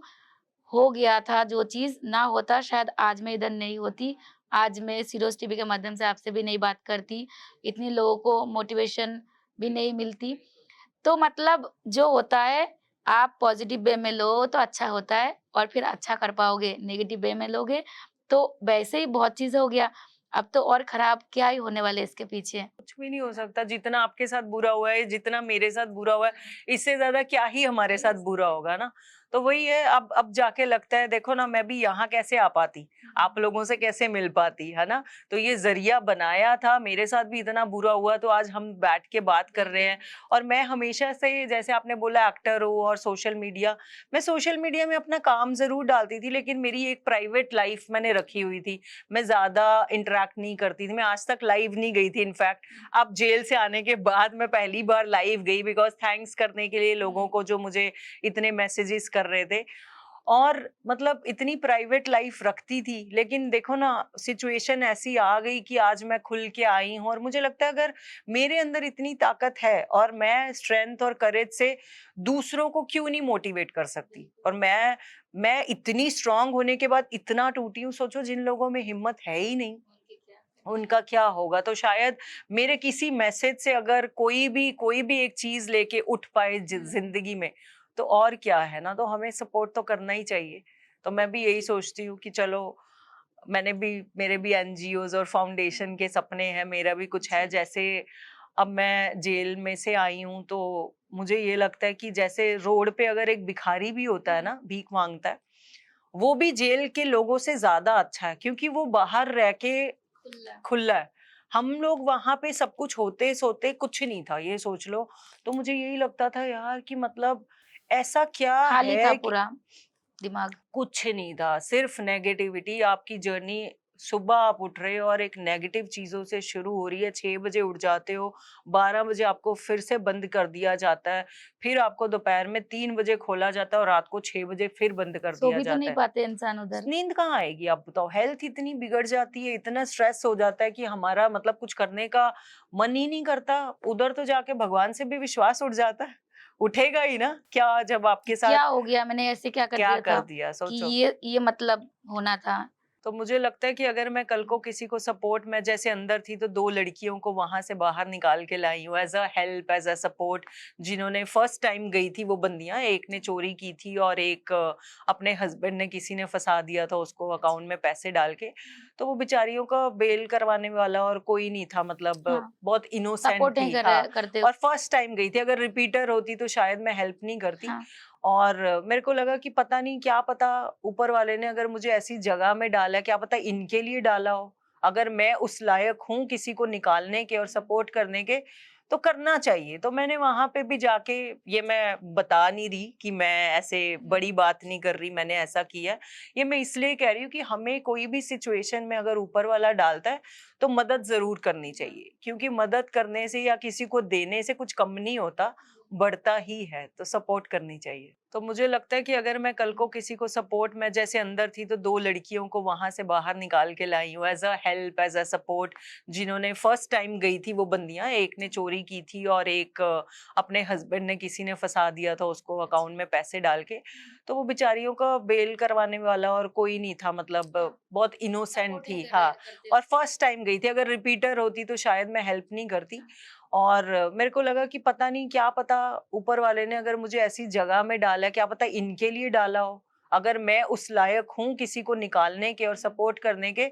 हो गया था जो चीज़, ना होता शायद आज मैं इधर नहीं होती। आज मैं सिरोस टीवी के माध्यम से आपसे भी नहीं बात करती, इतने लोगों को मोटिवेशन भी नहीं मिलती। तो मतलब जो होता है, आप पॉजिटिव वे में लो तो अच्छा होता है, और फिर अच्छा कर पाओगे। नेगेटिव वे में लोगे तो वैसे ही बहुत चीज़ें हो गया, अब तो और खराब क्या ही होने वाले है इसके पीछे। कुछ भी नहीं हो सकता। जितना आपके साथ बुरा हुआ है, जितना मेरे साथ बुरा हुआ है, इससे ज्यादा क्या ही हमारे साथ बुरा होगा ना। तो वही है, अब जाके लगता है, देखो ना, मैं भी यहाँ कैसे आ पाती, आप लोगों से कैसे मिल पाती, है ना। तो ये जरिया बनाया था, मेरे साथ भी इतना बुरा हुआ तो आज हम बैठ के बात कर रहे हैं। और मैं हमेशा से, जैसे आपने बोला एक्टर हो और सोशल मीडिया, मैं सोशल मीडिया में अपना काम जरूर डालती थी, लेकिन मेरी एक प्राइवेट लाइफ मैंने रखी हुई थी। मैं ज्यादा इंटरेक्ट नहीं करती थी, मैं आज तक लाइव नहीं गई थी इनफैक्ट। अब जेल से आने के बाद मैं पहली बार लाइव गई, बिकॉज थैंक्स करने के लिए लोगों को जो मुझे इतने मैसेजेस कर रहे थे। और मतलब इतनी प्राइवेट लाइफ रखती थी, लेकिन देखो ना, सिचुएशन ऐसी आ गई कि आज मैं खुल के आई हूँ। और मुझे लगता है अगर मेरे अंदर इतनी ताकत है, और मैं स्ट्रेंथ और करेज से दूसरों को क्यों नहीं मोटिवेट कर सकती। और मैं इतनी स्ट्रांग होने के बाद इतना टूटी हूँ, सोचो जिन लोगों में हिम्मत है ही नहीं, उनका क्या होगा। तो शायद मेरे किसी मैसेज से अगर कोई भी एक चीज लेके उठ पाए जिंदगी में, तो और क्या है ना। तो हमें सपोर्ट तो करना ही चाहिए। तो मैं भी यही सोचती हूँ कि चलो, मेरे भी एनजीओज और फाउंडेशन के सपने हैं, मेरा भी कुछ है। जैसे अब मैं जेल में से आई हूँ, तो मुझे ये लगता है कि जैसे रोड पे अगर एक भिखारी भी होता है ना, भीख मांगता है, वो भी जेल के लोगों से ज्यादा अच्छा है, क्योंकि वो बाहर रह के खुला है। हम लोग वहां पे सब कुछ होते सोते कुछ नहीं था, ये सोच लो। तो मुझे यही लगता था यार कि मतलब ऐसा क्या खाली था है कि पूरा दिमाग। कुछ नहीं था, सिर्फ नेगेटिविटी। आपकी जर्नी, सुबह आप उठ रहे हो और एक नेगेटिव चीजों से शुरू हो रही है, 6 बजे उठ जाते हो, 12 बजे आपको फिर से बंद कर दिया जाता है, फिर आपको दोपहर में 3 बजे खोला जाता है, और रात को 6 बजे फिर बंद कर सो दिया भी तो जाता नहीं है। पाते इंसान उधर। नींद कहाँ आएगी, आप बताओ। हेल्थ इतनी बिगड़ जाती है, इतना स्ट्रेस हो जाता है कि हमारा मतलब कुछ करने का मन ही नहीं करता। उधर तो जाके भगवान से भी विश्वास उठ जाता है, उठेगा ही ना क्या, जब आपके साथ क्या हो गया, मैंने ऐसे क्या कर क्या दिया कर था दिया, कि सोचो। ये मतलब होना था। तो मुझे लगता है कि अगर मैं कल को किसी को सपोर्ट, मैं जैसे अंदर थी तो 2 लड़कियों को वहां से बाहर निकाल के लाई हूँ, as a help, as a support. जिन्होंने फर्स्ट टाइम गई थी वो बंदियां, एक ने चोरी की थी और एक अपने हस्बैंड ने, किसी ने फंसा दिया था उसको अकाउंट में पैसे डाल के। तो वो बेचारियों का बेल करवाने वाला और कोई नहीं था, मतलब हाँ, बहुत इनोसेंट सपोर्ट नहीं थी। कर हाँ, रहे करते। और फर्स्ट टाइम गई थी, अगर रिपीटर होती तो शायद मैं हेल्प नहीं करती। हाँ, और मेरे को लगा कि पता नहीं, क्या पता ऊपर वाले ने अगर मुझे ऐसी जगह में डाला है, क्या पता इनके लिए डाला हो। अगर मैं उस लायक हूँ किसी को निकालने के और सपोर्ट करने के, तो करना चाहिए। तो मैंने वहां पे भी जाके, ये मैं बता नहीं रही कि मैं ऐसे बड़ी बात नहीं कर रही, मैंने ऐसा किया है। ये मैं इसलिए कह रही हूँ कि हमें कोई भी सिचुएशन में अगर ऊपर वाला डालता है, तो मदद जरूर करनी चाहिए, क्योंकि मदद करने से या किसी को देने से कुछ कम नहीं होता। बढ़ता ही है, तो सपोर्ट करनी चाहिए। तो मुझे लगता है कि अगर मैं कल को किसी को सपोर्ट, मैं जैसे अंदर थी तो 2 लड़कियों को वहाँ से बाहर निकाल के लाई हूँ as a help, as a support, जिन्होंने फर्स्ट टाइम गई थी वो बंदियाँ, एक ने चोरी की थी और एक अपने हस्बैंड ने, किसी ने फँसा दिया था उसको अकाउंट में पैसे डाल के। तो वो बेचारियों का बेल करवाने वाला और कोई नहीं था, मतलब बहुत इनोसेंट सपोर्ट ही थी। कर रहे हाँ, करते और थे। फर्स्ट टाइम गई थी, अगर रिपीटर होती तो शायद मैं हेल्प नहीं करती। और मेरे को लगा कि पता नहीं, क्या पता ऊपर वाले ने अगर मुझे ऐसी जगह में डाला है, क्या पता इनके लिए डाला हो। अगर मैं उस लायक हूँ किसी को निकालने के और सपोर्ट करने के,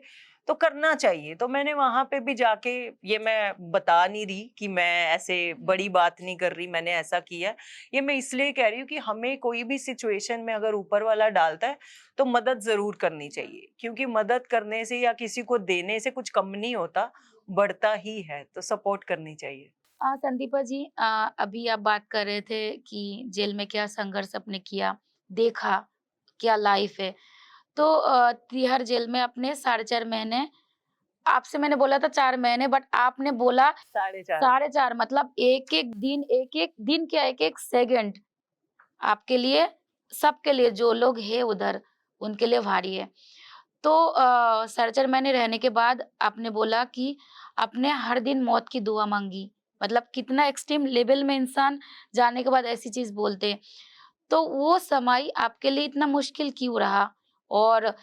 तो करना चाहिए। तो मैंने वहाँ पे भी जाके, ये मैं बता नहीं रही कि मैं ऐसे बड़ी बात नहीं कर रही, मैंने ऐसा किया है। ये मैं इसलिए कह रही हूँ कि हमें कोई भी सिचुएशन में अगर ऊपर वाला डालता है, तो मदद ज़रूर करनी चाहिए। क्योंकि मदद करने से या किसी को देने से कुछ कम नहीं होता, बढ़ता ही है, तो सपोर्ट करनी चाहिए। संदीपा जी, अभी आप बात कर रहे थे कि जेल में क्या संघर्ष आपने किया, देखा, क्या लाइफ है। तो तिहाड़ जेल में आपने 4.5 महीने, आपसे मैंने बोला था 4 महीने, बट आपने बोला साढ़े 4 साढ़े 4, मतलब एक-एक दिन क्या, एक-एक सेकंड आपके लिए, सबके लिए, जो लोग हैं उधर, उनके लिए भारी है। तो 4.5 महीने रहने के बाद आपने बोला कि आपने हर दिन मौत की दुआ माँगी। मतलब कितना एक्सट्रीम लेवल में इंसान जाने के बाद ऐसी चीज़ बोलते हैं। तो वो समय आपके लिए इतना मुश्किल क्यों रहा? और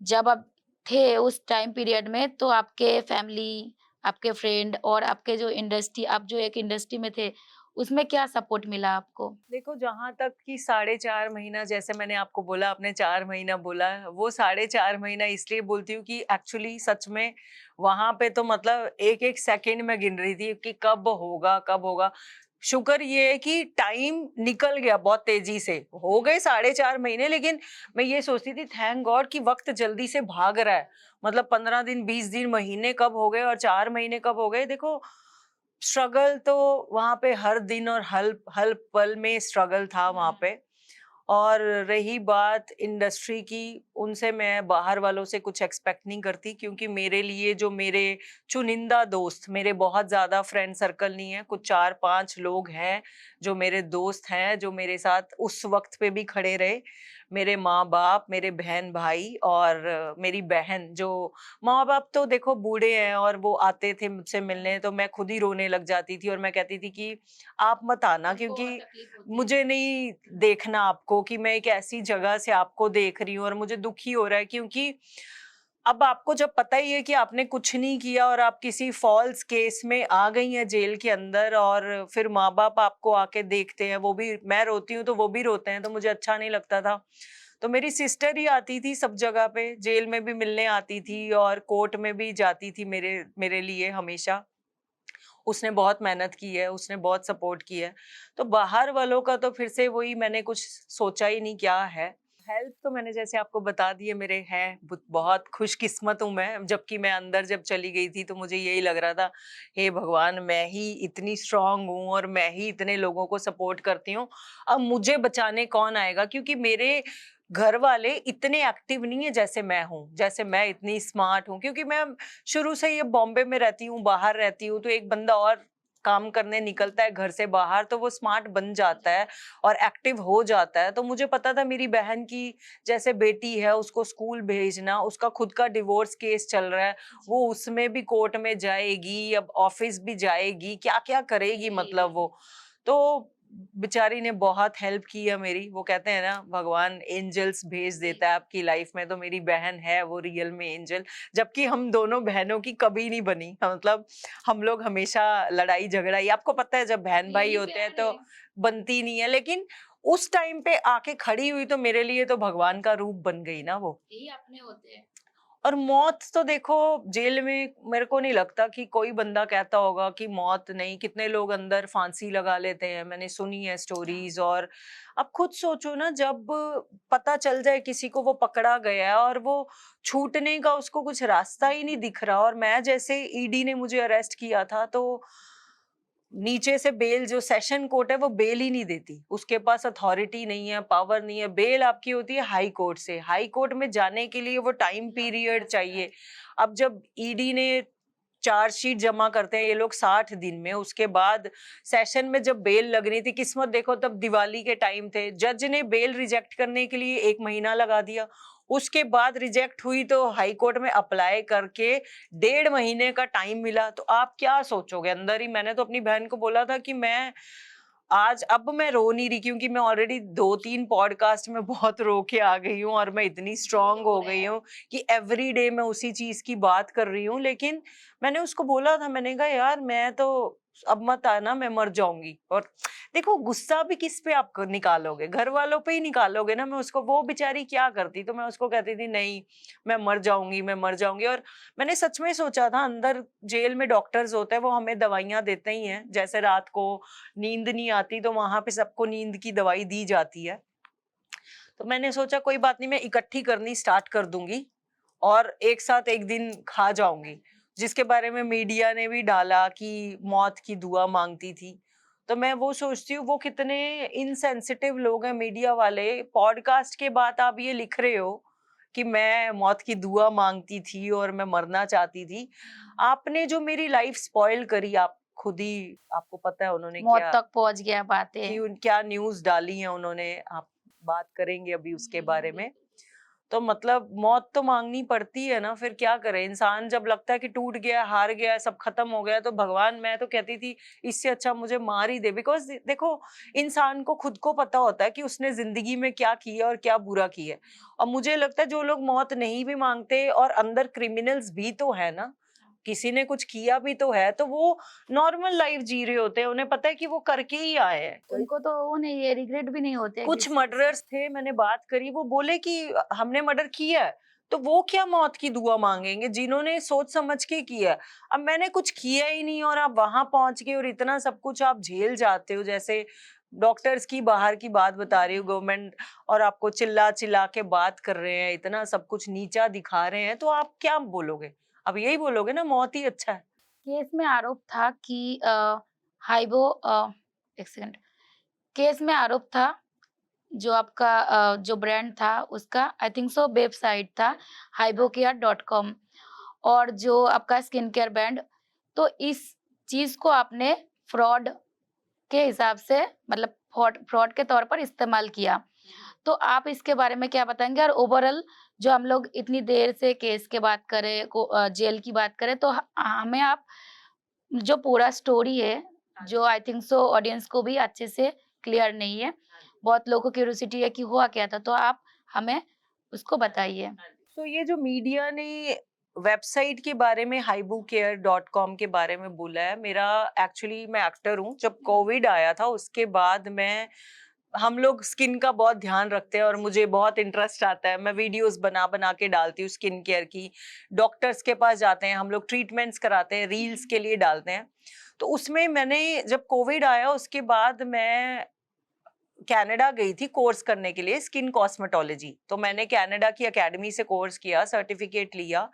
जब आप थे उस टाइम पीरियड में, तो आपके फैमिली, आपके फ्रेंड और आपके जो इंडस्ट्री, आप जो एक इंडस्ट्री में थे, उसमें क्या सपोर्ट मिला आपको? देखो, जहाँ तक कि साढ़े 4 महीना, जैसे मैंने आपको बोला, आपने 4 महीना बोला, वो साढ़े 4 महीना इसलिए बोलती हूँ कि एक्चुअली सच में वहाँ पे तो मतलब एक-एक सेकंड में गिन रही थी कि कब होगा, कब होगा। शुक्र ये है कि टाइम निकल गया बहुत तेज़ी से। हो गए साढ़े 4 महीने, लेकिन मैं ये सोचती थी थैंक गॉड कि वक़्त जल्दी से भाग रहा है। मतलब 15 दिन, 20 दिन, महीने कब हो गए और 4 महीने कब हो गए। देखो, स्ट्रगल तो वहाँ पे हर दिन और हर हर पल में स्ट्रगल था वहाँ पे। और रही बात इंडस्ट्री की, उनसे मैं बाहर वालों से कुछ एक्सपेक्ट नहीं करती, क्योंकि मेरे लिए जो मेरे चुनिंदा दोस्त, मेरे बहुत ज़्यादा फ्रेंड सर्कल नहीं है, कुछ 4-5 लोग हैं जो मेरे दोस्त हैं, जो मेरे साथ उस वक़्त पे भी खड़े रहे। मेरे माँ-बाप, मेरे बहन-भाई और मेरी बहन, जो माँ-बाप तो देखो बूढ़े हैं और वो आते थे मुझसे मिलने, तो मैं खुद ही रोने लग जाती थी और मैं कहती थी कि आप मत आना, उनको और क्योंकि तकलीफ होती है। मुझे नहीं देखना आपको, कि मैं एक ऐसी जगह से आपको देख रही हूँ और मुझे दुख ही हो रहा है, क्योंकि अब आपको जब पता ही है कि आपने कुछ नहीं किया और आप किसी फॉल्स केस में आ गई हैं जेल के अंदर, और फिर माँ-बाप आपको आके देखते हैं, वो भी, मैं रोती हूँ तो वो भी रोते हैं, तो मुझे अच्छा नहीं लगता था। तो मेरी सिस्टर ही आती थी सब जगह पे, जेल में भी मिलने आती थी और कोर्ट में भी जाती थी मेरे मेरे लिए हमेशा। उसने बहुत मेहनत की है, उसने बहुत सपोर्ट किया है। तो बाहर वालों का तो फिर से वही, मैंने कुछ सोचा ही नहीं क्या है। हेल्प तो मैंने जैसे आपको बता दी है, मेरे हैं, बहुत खुशकिस्मत हूँ मैं, जबकि मैं अंदर जब चली गई थी तो मुझे यही लग रहा था, हे भगवान, मैं ही इतनी स्ट्रांग हूँ और मैं ही इतने लोगों को सपोर्ट करती हूँ, अब मुझे बचाने कौन आएगा? क्योंकि मेरे घर वाले इतने एक्टिव नहीं है जैसे मैं हूँ, जैसे मैं इतनी स्मार्ट हूँ, क्योंकि मैं शुरू से ये बॉम्बे में रहती हूँ, बाहर रहती हूँ, तो एक बंदा और काम करने निकलता है घर से बाहर तो वो स्मार्ट बन जाता है और एक्टिव हो जाता है। तो मुझे पता था मेरी बहन की जैसे बेटी है, उसको स्कूल भेजना, उसका खुद का डिवोर्स केस चल रहा है, वो उसमें भी कोर्ट में जाएगी, अब ऑफिस भी जाएगी, क्या-क्या करेगी, जी, मतलब वो। तो बेचारी ने बहुत हेल्प की है मेरी। वो कहते हैं ना, भगवान एंजल्स भेज जी। देता है आपकी लाइफ में, तो मेरी बहन है वो रियल में एंजल। जबकि हम दोनों बहनों की कभी नहीं बनी, मतलब हम लोग हमेशा लड़ाई झगड़ा ही, आपको पता है जब बहन भाई यही होते हैं प्यार तो है। बनती नहीं है, लेकिन उस टाइम पे आके खड़ी हुई तो मेरे लिए तो भगवान का रूप बन गई ना वो। यही अपने होते हैं। और मौत तो देखो, जेल में मेरे को नहीं लगता कि कोई बंदा कहता होगा कि मौत नहीं, कितने लोग अंदर फांसी लगा लेते हैं, मैंने सुनी है हाँ। स्टोरीज। और अब खुद सोचो ना, जब पता चल जाए किसी को वो पकड़ा गया है और वो छूटने का उसको कुछ रास्ता ही नहीं दिख रहा, और मैं जैसे ईडी ने मुझे अरेस्ट किया था, तो नीचे से बेल, जो सेशन कोर्ट है वो बेल ही नहीं देती, उसके पास अथॉरिटी नहीं है, पावर नहीं है। बेल आपकी होती है हाई कोर्ट से, हाई कोर्ट में जाने के लिए वो टाइम लंबा पीरियड प्रोसेस है। चाहिए। अब जब ईडी ने चार्जशीट जमा करते हैं ये लोग 60 दिन में। उसके बाद सेशन में जब बेल लग रही थी, किस्मत देखो तब दिवाली के टाइम थे, जज ने बेल रिजेक्ट करने के लिए 1 महीना लगा दिया। उसके बाद रिजेक्ट हुई तो हाई कोर्ट में अप्लाई करके 1.5 महीने का टाइम मिला। तो आप क्या सोचोगे अंदर ही। मैंने तो अपनी बहन को बोला था कि मैं आज अब मैं रो नहीं रही, क्योंकि मैं ऑलरेडी 2-3 पॉडकास्ट में बहुत रो के आ गई हूँ और मैं इतनी स्ट्रांग हो गई हूँ कि एवरी डे मैं उसी चीज की बात कर रही हूँ। लेकिन मैंने उसको बोला था, मैंने कहा यार मैं तो अब मत आना, मैं मर जाऊंगी। और देखो गुस्सा भी किस पे आप निकालोगे, घर वालों पे ही निकालोगे ना। मैं उसको, वो बेचारी क्या करती, तो मैं उसको कहती थी नहीं मैं मर जाऊंगी, मैं मर जाऊंगी। और मैंने सच में सोचा था, अंदर जेल में डॉक्टर्स होते हैं, वो हमें दवाइयां देते ही हैं। जैसे रात को नींद नहीं आती तो वहां पे सबको नींद की दवाई दी जाती है। तो मैंने सोचा कोई बात नहीं, मैं इकट्ठी करनी स्टार्ट कर दूंगी और एक साथ एक दिन खा जाऊंगी। जिसके बारे में मीडिया ने भी डाला कि मौत की दुआ मांगती थी। तो मैं वो सोचती हूँ वो कितने इनसेंसिटिव लोग हैं मीडिया वाले। पॉडकास्ट के बाद आप ये लिख रहे हो कि मैं मौत की दुआ मांगती थी और मैं मरना चाहती थी। आपने जो मेरी लाइफ स्पॉइल करी, आप खुद ही, आपको पता है उन्होंने मौत क्या तक पहुंच गया बातें। क्या न्यूज़ डाली है उन्होंने। आप बात करेंगे अभी उसके बारे में। तो मतलब मौत तो मांगनी पड़ती है ना, फिर क्या करे इंसान। जब लगता है कि टूट गया, हार गया, सब खत्म हो गया, तो भगवान, मैं तो कहती थी इससे अच्छा मुझे मार ही दे। बिकॉज देखो इंसान को खुद को पता होता है कि उसने जिंदगी में क्या किया और क्या बुरा किया है। और मुझे लगता है जो लोग मौत नहीं भी मांगते और अंदर क्रिमिनल्स भी तो है ना, किसी ने कुछ किया भी तो है, तो वो नॉर्मल लाइफ जी रहे होते हैं, उन्हें पता है कि वो करके ही आए हैं। उनको तो वो नहीं है, रिग्रेट भी नहीं होते कुछ किसी मर्डरर्स थे, मैंने बात करी, वो बोले कि हमने मर्डर किया है। तो वो क्या मौत की दुआ मांगेंगे जिन्होंने सोच समझ के किया है। अब मैंने कुछ किया ही नहीं और आप वहां पहुंच गए और इतना सब कुछ आप झेल जाते हो। जैसे डॉक्टर्स की बाहर की बात बता रही हूँ, गवर्नमेंट और आपको चिल्ला चिल्ला के बात कर रहे हैं, इतना सब कुछ नीचा दिखा रहे हैं, तो आप क्या बोलोगे। अब यही बोलोगे ना मौत ही अच्छा है। केस में आरोप था कि हाइबो एक सेकंड, केस में आरोप था जो आपका जो ब्रांड था उसका आई थिंक सो वेबसाइट था hybokeer.com और जो आपका स्किन केयर ब्रांड, तो इस चीज को आपने फ्रॉड के हिसाब से मतलब फ्रॉड फ्रॉड के तौर पर इस्तेमाल किया। तो आप इसके बारे में क्या बताएंगे? और ओवरऑल जो हम लोग इतनी देर से केस के बात करें जेल की बात करें, तो हमें आप जो पूरा स्टोरी है, जो आई थिंक सो ऑडियंस को भी अच्छे से क्लियर नहीं है, बहुत लोगों को क्यूरियोसिटी है कि हुआ क्या था, तो आप हमें उसको बताइए। तो ये जो मीडिया ने वेबसाइट के बारे में hybokeer.com के बारे में बोला है, मेरा एक्चुअली मैं एक्टर हूँ। जब कोविड आया था उसके बाद मैं, हम लोग स्किन का बहुत ध्यान रखते हैं और मुझे बहुत इंटरेस्ट आता है। मैं वीडियोस बना बना के डालती हूँ स्किन केयर की। डॉक्टर्स के पास जाते हैं हम लोग, ट्रीटमेंट्स कराते हैं, रील्स के लिए डालते हैं। तो उसमें मैंने, जब कोविड आया उसके बाद मैं कनाडा गई थी कोर्स करने के लिए स्किन कॉस्मेटोलॉजी। तो मैंने कनाडा की एकेडमी से कोर्स किया, सर्टिफिकेट लिया।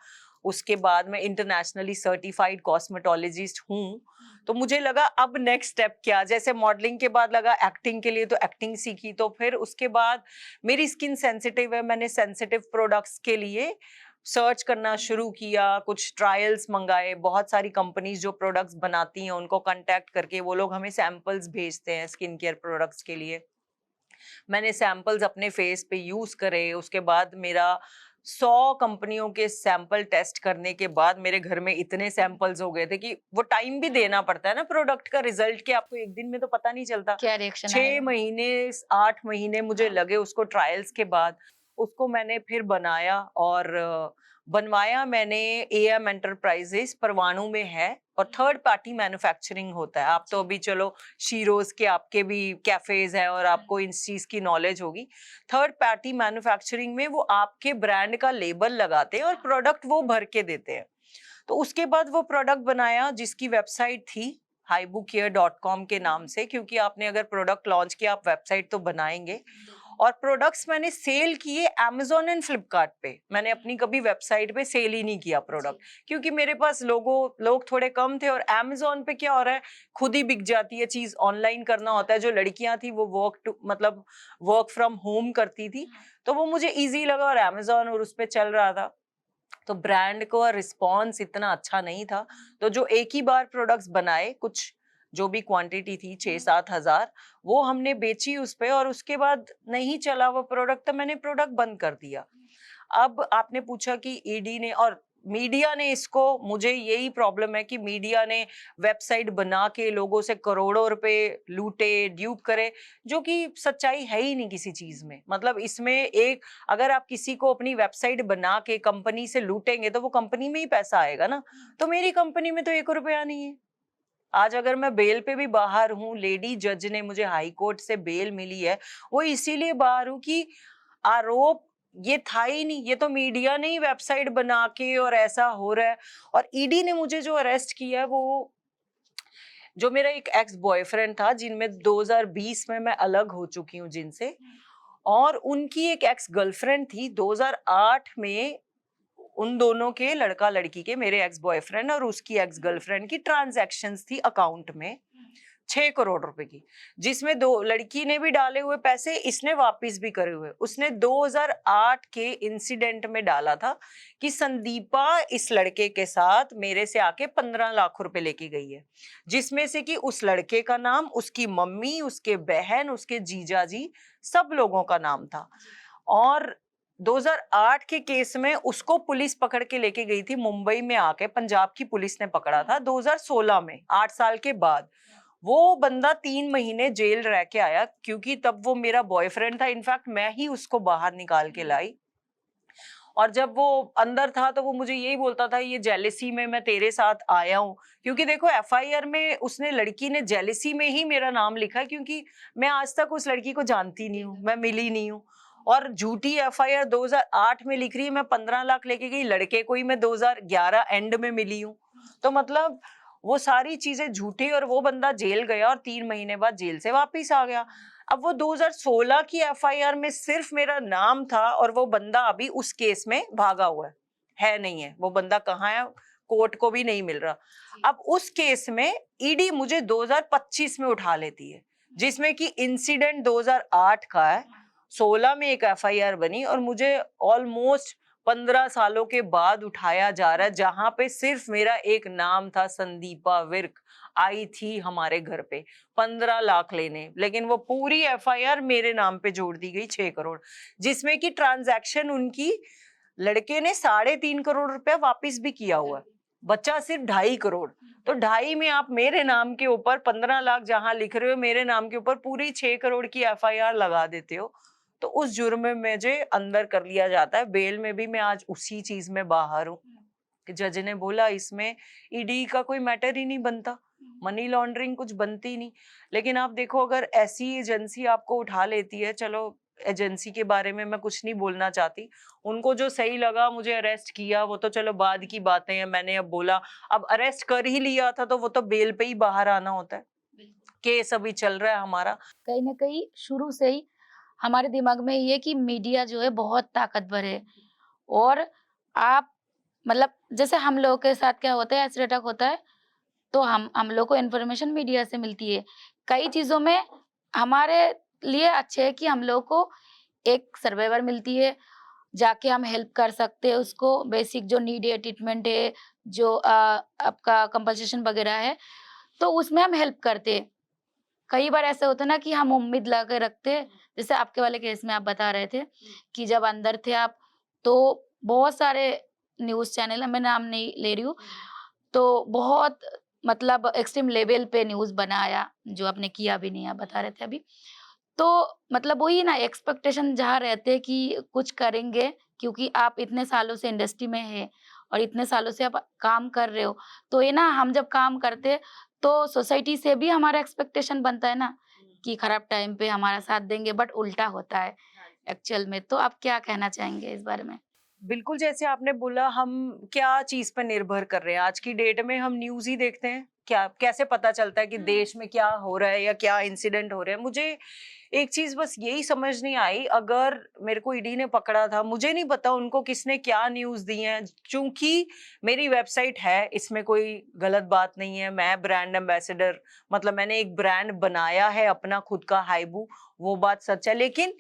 उसके बाद मैं इंटरनेशनली सर्टिफाइड कॉस्मेटोलॉजिस्ट हूँ। तो मुझे लगा अब नेक्स्ट स्टेप क्या, जैसे मॉडलिंग के बाद लगा एक्टिंग के लिए, तो एक्टिंग सीखी। तो फिर उसके बाद मेरी स्किन सेंसिटिव है, मैंने सेंसिटिव प्रोडक्ट्स के लिए सर्च करना शुरू किया, कुछ ट्रायल्स मंगाए। बहुत सारी कंपनीज जो प्रोडक्ट्स बनाती हैं उनको कांटेक्ट करके वो लोग हमें सैंपल्स भेजते हैं स्किन केयर प्रोडक्ट्स के लिए। मैंने सैंपल्स अपने फेस पे यूज करे। उसके बाद मेरा 100 कंपनियों के सैंपल टेस्ट करने के बाद मेरे घर में इतने सैंपल्स हो गए थे कि वो टाइम भी देना पड़ता है ना प्रोडक्ट का रिजल्ट के, आपको एक दिन में तो पता नहीं चलता। क्या रिएक्शन 6 आएगा? महीने 8 महीने मुझे लगे उसको ट्रायल्स के बाद। उसको मैंने फिर बनाया और बनवाया मैंने एएम एंटरप्राइजेस परवाणु में है, और थर्ड पार्टी मैन्युफैक्चरिंग होता है। आप तो अभी चलो शीरोज के आपके भी कैफेज हैं और आपको इस चीज की नॉलेज होगी। थर्ड पार्टी मैन्युफैक्चरिंग में वो आपके ब्रांड का लेबल लगाते हैं और प्रोडक्ट वो भर के देते हैं। तो उसके बाद वो प्रोडक्ट बनाया जिसकी वेबसाइट थी hybokeer.com के नाम से, क्योंकि आपने अगर प्रोडक्ट लॉन्च किया आप वेबसाइट तो बनाएंगे। और प्रोडक्ट्स मैंने सेल किए Amazon एंड फ्लिपकार्ट पे। मैंने अपनी कभी वेबसाइट पे सेल ही नहीं किया प्रोडक्ट, क्योंकि मेरे पास लोग थोड़े कम थे। और Amazon पे क्या हो रहा है, खुद ही बिक जाती है चीज, ऑनलाइन करना होता है। जो लड़कियां थी वो वर्क फ्रॉम होम करती थी, तो वो मुझे इजी लगा और Amazon और उस पे चल रहा था। तो ब्रांड का रिस्पॉन्स इतना अच्छा नहीं था, तो जो एक ही बार प्रोडक्ट्स बनाए, कुछ जो भी क्वांटिटी थी 6-7 हजार, वो हमने बेची उस पे, और उसके बाद नहीं चला वो प्रोडक्ट, तो मैंने प्रोडक्ट बंद कर दिया। अब आपने पूछा कि ईडी ने और मीडिया ने इसको, मुझे यही प्रॉब्लम है कि मीडिया ने वेबसाइट बना के लोगों से करोड़ों रुपए लूटे, ड्यूप करे, जो कि सच्चाई है ही नहीं किसी चीज में। मतलब इसमें एक, अगर आप किसी को अपनी वेबसाइट बना के कंपनी से लूटेंगे तो वो कंपनी में ही पैसा आएगा ना, तो मेरी कंपनी में तो 1 रुपया नहीं है। आज अगर मैं बेल पे भी बाहर हूँ, लेडी जज ने मुझे हाई कोर्ट से बेल मिली है, वो इसीलिए बाहर हूँ कि आरोप ये था ही नहीं, ये तो मीडिया ने ही वेबसाइट बना के और ऐसा हो रहा है। और ईडी ने मुझे जो अरेस्ट किया है, वो जो मेरा एक एक्स बॉयफ्रेंड था, जिनमें 2020 में मैं अलग हो चुकी हूँ जिनसे, और उनकी एक एक्स गर्लफ्रेंड थी 2008 में, उन दोनों के, लड़का लड़की के, मेरे एक्स बॉयफ्रेंड और उसकी एक्स गर्लफ्रेंड की ट्रांजैक्शंस थी अकाउंट में 6 करोड़ रुपए की, जिसमें दो लड़की ने भी डाले हुए पैसे, इसने वापस भी करे हुए। उसने 2008 के इंसिडेंट में डाला था कि संदीपा इस लड़के के साथ मेरे से आके 15 लाख रुपए लेके गई है, जिसमें से कि उस लड़के का नाम, उसकी मम्मी, उसके बहन, उसके जीजाजी, सब लोगों का नाम था। और 2008 के केस में उसको पुलिस पकड़ के लेके गई थी मुंबई में आके, पंजाब की पुलिस ने पकड़ा था 2016 में, 8 साल के बाद। वो बंदा 3 महीने जेल रह के आया, क्योंकि तब वो मेरा बॉयफ्रेंड था, इनफैक्ट मैं ही उसको बाहर निकाल के लाई। और जब वो अंदर था तो वो मुझे यही बोलता था, ये जेलेसी में मैं तेरे साथ आया हूँ, क्योंकि देखो एफआईआर में उसने, लड़की ने जेलेसी में ही मेरा नाम लिखा है, क्योंकि मैं आज तक उस लड़की को जानती नहीं हूँ, मैं मिली नहीं हूँ। और झूठी एफआईआर 2008 में लिख रही है मैं 15 लाख लेके गई, लड़के को ही मैं 2011 एंड में मिली हूँ। तो मतलब वो सारी चीजें झूठी, और वो बंदा जेल गया और 3 महीने बाद जेल से वापिस आ गया। अब वो 2016 की एफआईआर में सिर्फ मेरा नाम था, और वो बंदा अभी उस केस में भागा हुआ है नहीं है, वो बंदा कहाँ है, कोर्ट को भी नहीं मिल रहा। अब उस केस में ईडी मुझे 2025 में उठा लेती है, जिसमें कि इंसिडेंट 2008 का है, 16 में एक एफआईआर बनी, और मुझे ऑलमोस्ट 15 सालों के बाद उठाया जा रहा है, जहां पे सिर्फ मेरा एक नाम था, संदीपा विर्क। आई थी हमारे घर पे 15 लाख लेने, लेकिन वो पूरी एफआईआर मेरे नाम पे जोड़ दी गई 6 करोड़, जिसमें कि ट्रांजैक्शन उनकी, लड़के ने 3.5 करोड़ रुपया वापस भी किया हुआ है, बच्चा सिर्फ 2.5 करोड़। तो 2.5 में आप मेरे नाम के ऊपर 15 लाख जहां लिख रहे हो, मेरे नाम के ऊपर पूरी 6 करोड़ की एफआईआर लगा देते हो, तो उस जुर्म में मुझे अंदर कर लिया जाता है। बेल में भी मैं आज उसी चीज में बाहर हूँ कि जज ने बोला इसमें ईडी का कोई मैटर ही नहीं बनता, मनी लॉन्ड्रिंग कुछ बनती नहीं। लेकिन आप देखो, अगर ऐसी एजेंसी आपको उठा लेती है, चलो एजेंसी के बारे में मैं कुछ नहीं बोलना चाहती, उनको जो सही लगा मुझे अरेस्ट किया, वो तो चलो बाद की बातें हैं, मैंने अब बोला, अब अरेस्ट कर ही लिया था तो वो तो बेल पे ही बाहर आना होता है। केस अभी चल रहा है हमारा। कहीं न कहीं शुरू से ही हमारे दिमाग में ये है कि मीडिया जो है बहुत ताकतवर है और आप मतलब जैसे हम लोगों के साथ क्या होता है, एसिड अटैक होता है, तो हम लोग को इन्फॉर्मेशन मीडिया से मिलती है। कई चीज़ों में हमारे लिए अच्छे है कि हम लोग को एक सर्वाइवर मिलती है, जाके हम हेल्प कर सकते हैं उसको, बेसिक जो नीड है, ट्रीटमेंट है, जो आपका कंपनसेशन वगैरह है, तो उसमें हम हेल्प करते हैं। कई बार ऐसा होता है ना कि हम उम्मीद लगा रखते हैं, जैसे आपके वाले केस में आप बता रहे थे कि जब अंदर थे आप, तो बहुत सारे न्यूज़ चैनल है, मैं नाम नहीं ले रही हूँ, तो बहुत मतलब एक्सट्रीम लेवल पे न्यूज़ बनाया, जो आपने किया भी नहीं, आप बता रहे थे अभी। तो मतलब वही ना एक्सपेक्टेशन जहाँ रहते हैं कि कुछ करेंगे, क्योंकि आप इतने सालों से इंडस्ट्री में हैं और इतने सालों से आप काम कर रहे हो, तो ये ना हम जब काम करते हैं, तो सोसाइटी से भी हमारा एक्सपेक्टेशन बनता है ना कि खराब टाइम पे हमारा साथ देंगे, बट उल्टा होता है एक्चुअल में। तो आप क्या कहना चाहेंगे इस बारे में? बिल्कुल, जैसे आपने बोला, हम क्या चीज पर निर्भर कर रहे हैं आज की डेट में, हम न्यूज ही देखते हैं। क्या कैसे पता चलता है कि देश में क्या हो रहा है या क्या इंसिडेंट हो रहे हैं? मुझे एक चीज बस यही समझ नहीं आई, अगर मेरे को ईडी ने पकड़ा था, मुझे नहीं पता उनको किसने क्या न्यूज दी है, क्योंकि मेरी वेबसाइट है, इसमें कोई गलत बात नहीं है। मैं ब्रांड एम्बेसडर, मतलब मैंने एक ब्रांड बनाया है अपना खुद का, हाइबू, वो बात सच है। लेकिन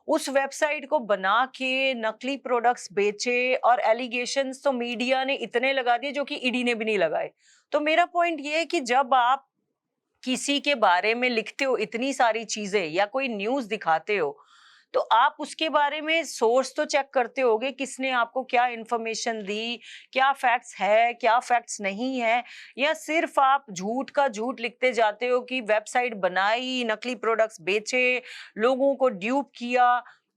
उस वेबसाइट को बना के नकली प्रोडक्ट्स बेचे, और एलिगेशंस तो मीडिया ने इतने लगा दिए जो कि ईडी ने भी नहीं लगाए। तो मेरा पॉइंट ये है कि जब आप किसी के बारे में लिखते हो इतनी सारी चीजें या कोई न्यूज़ दिखाते हो, तो आप उसके बारे में सोर्स तो चेक करते होगे, किसने आपको क्या इंफॉर्मेशन दी, क्या फैक्ट्स है, क्या फैक्ट्स नहीं है, या सिर्फ आप झूठ का झूठ लिखते जाते हो कि वेबसाइट बनाई, नकली प्रोडक्ट्स बेचे, लोगों को ड्यूप किया।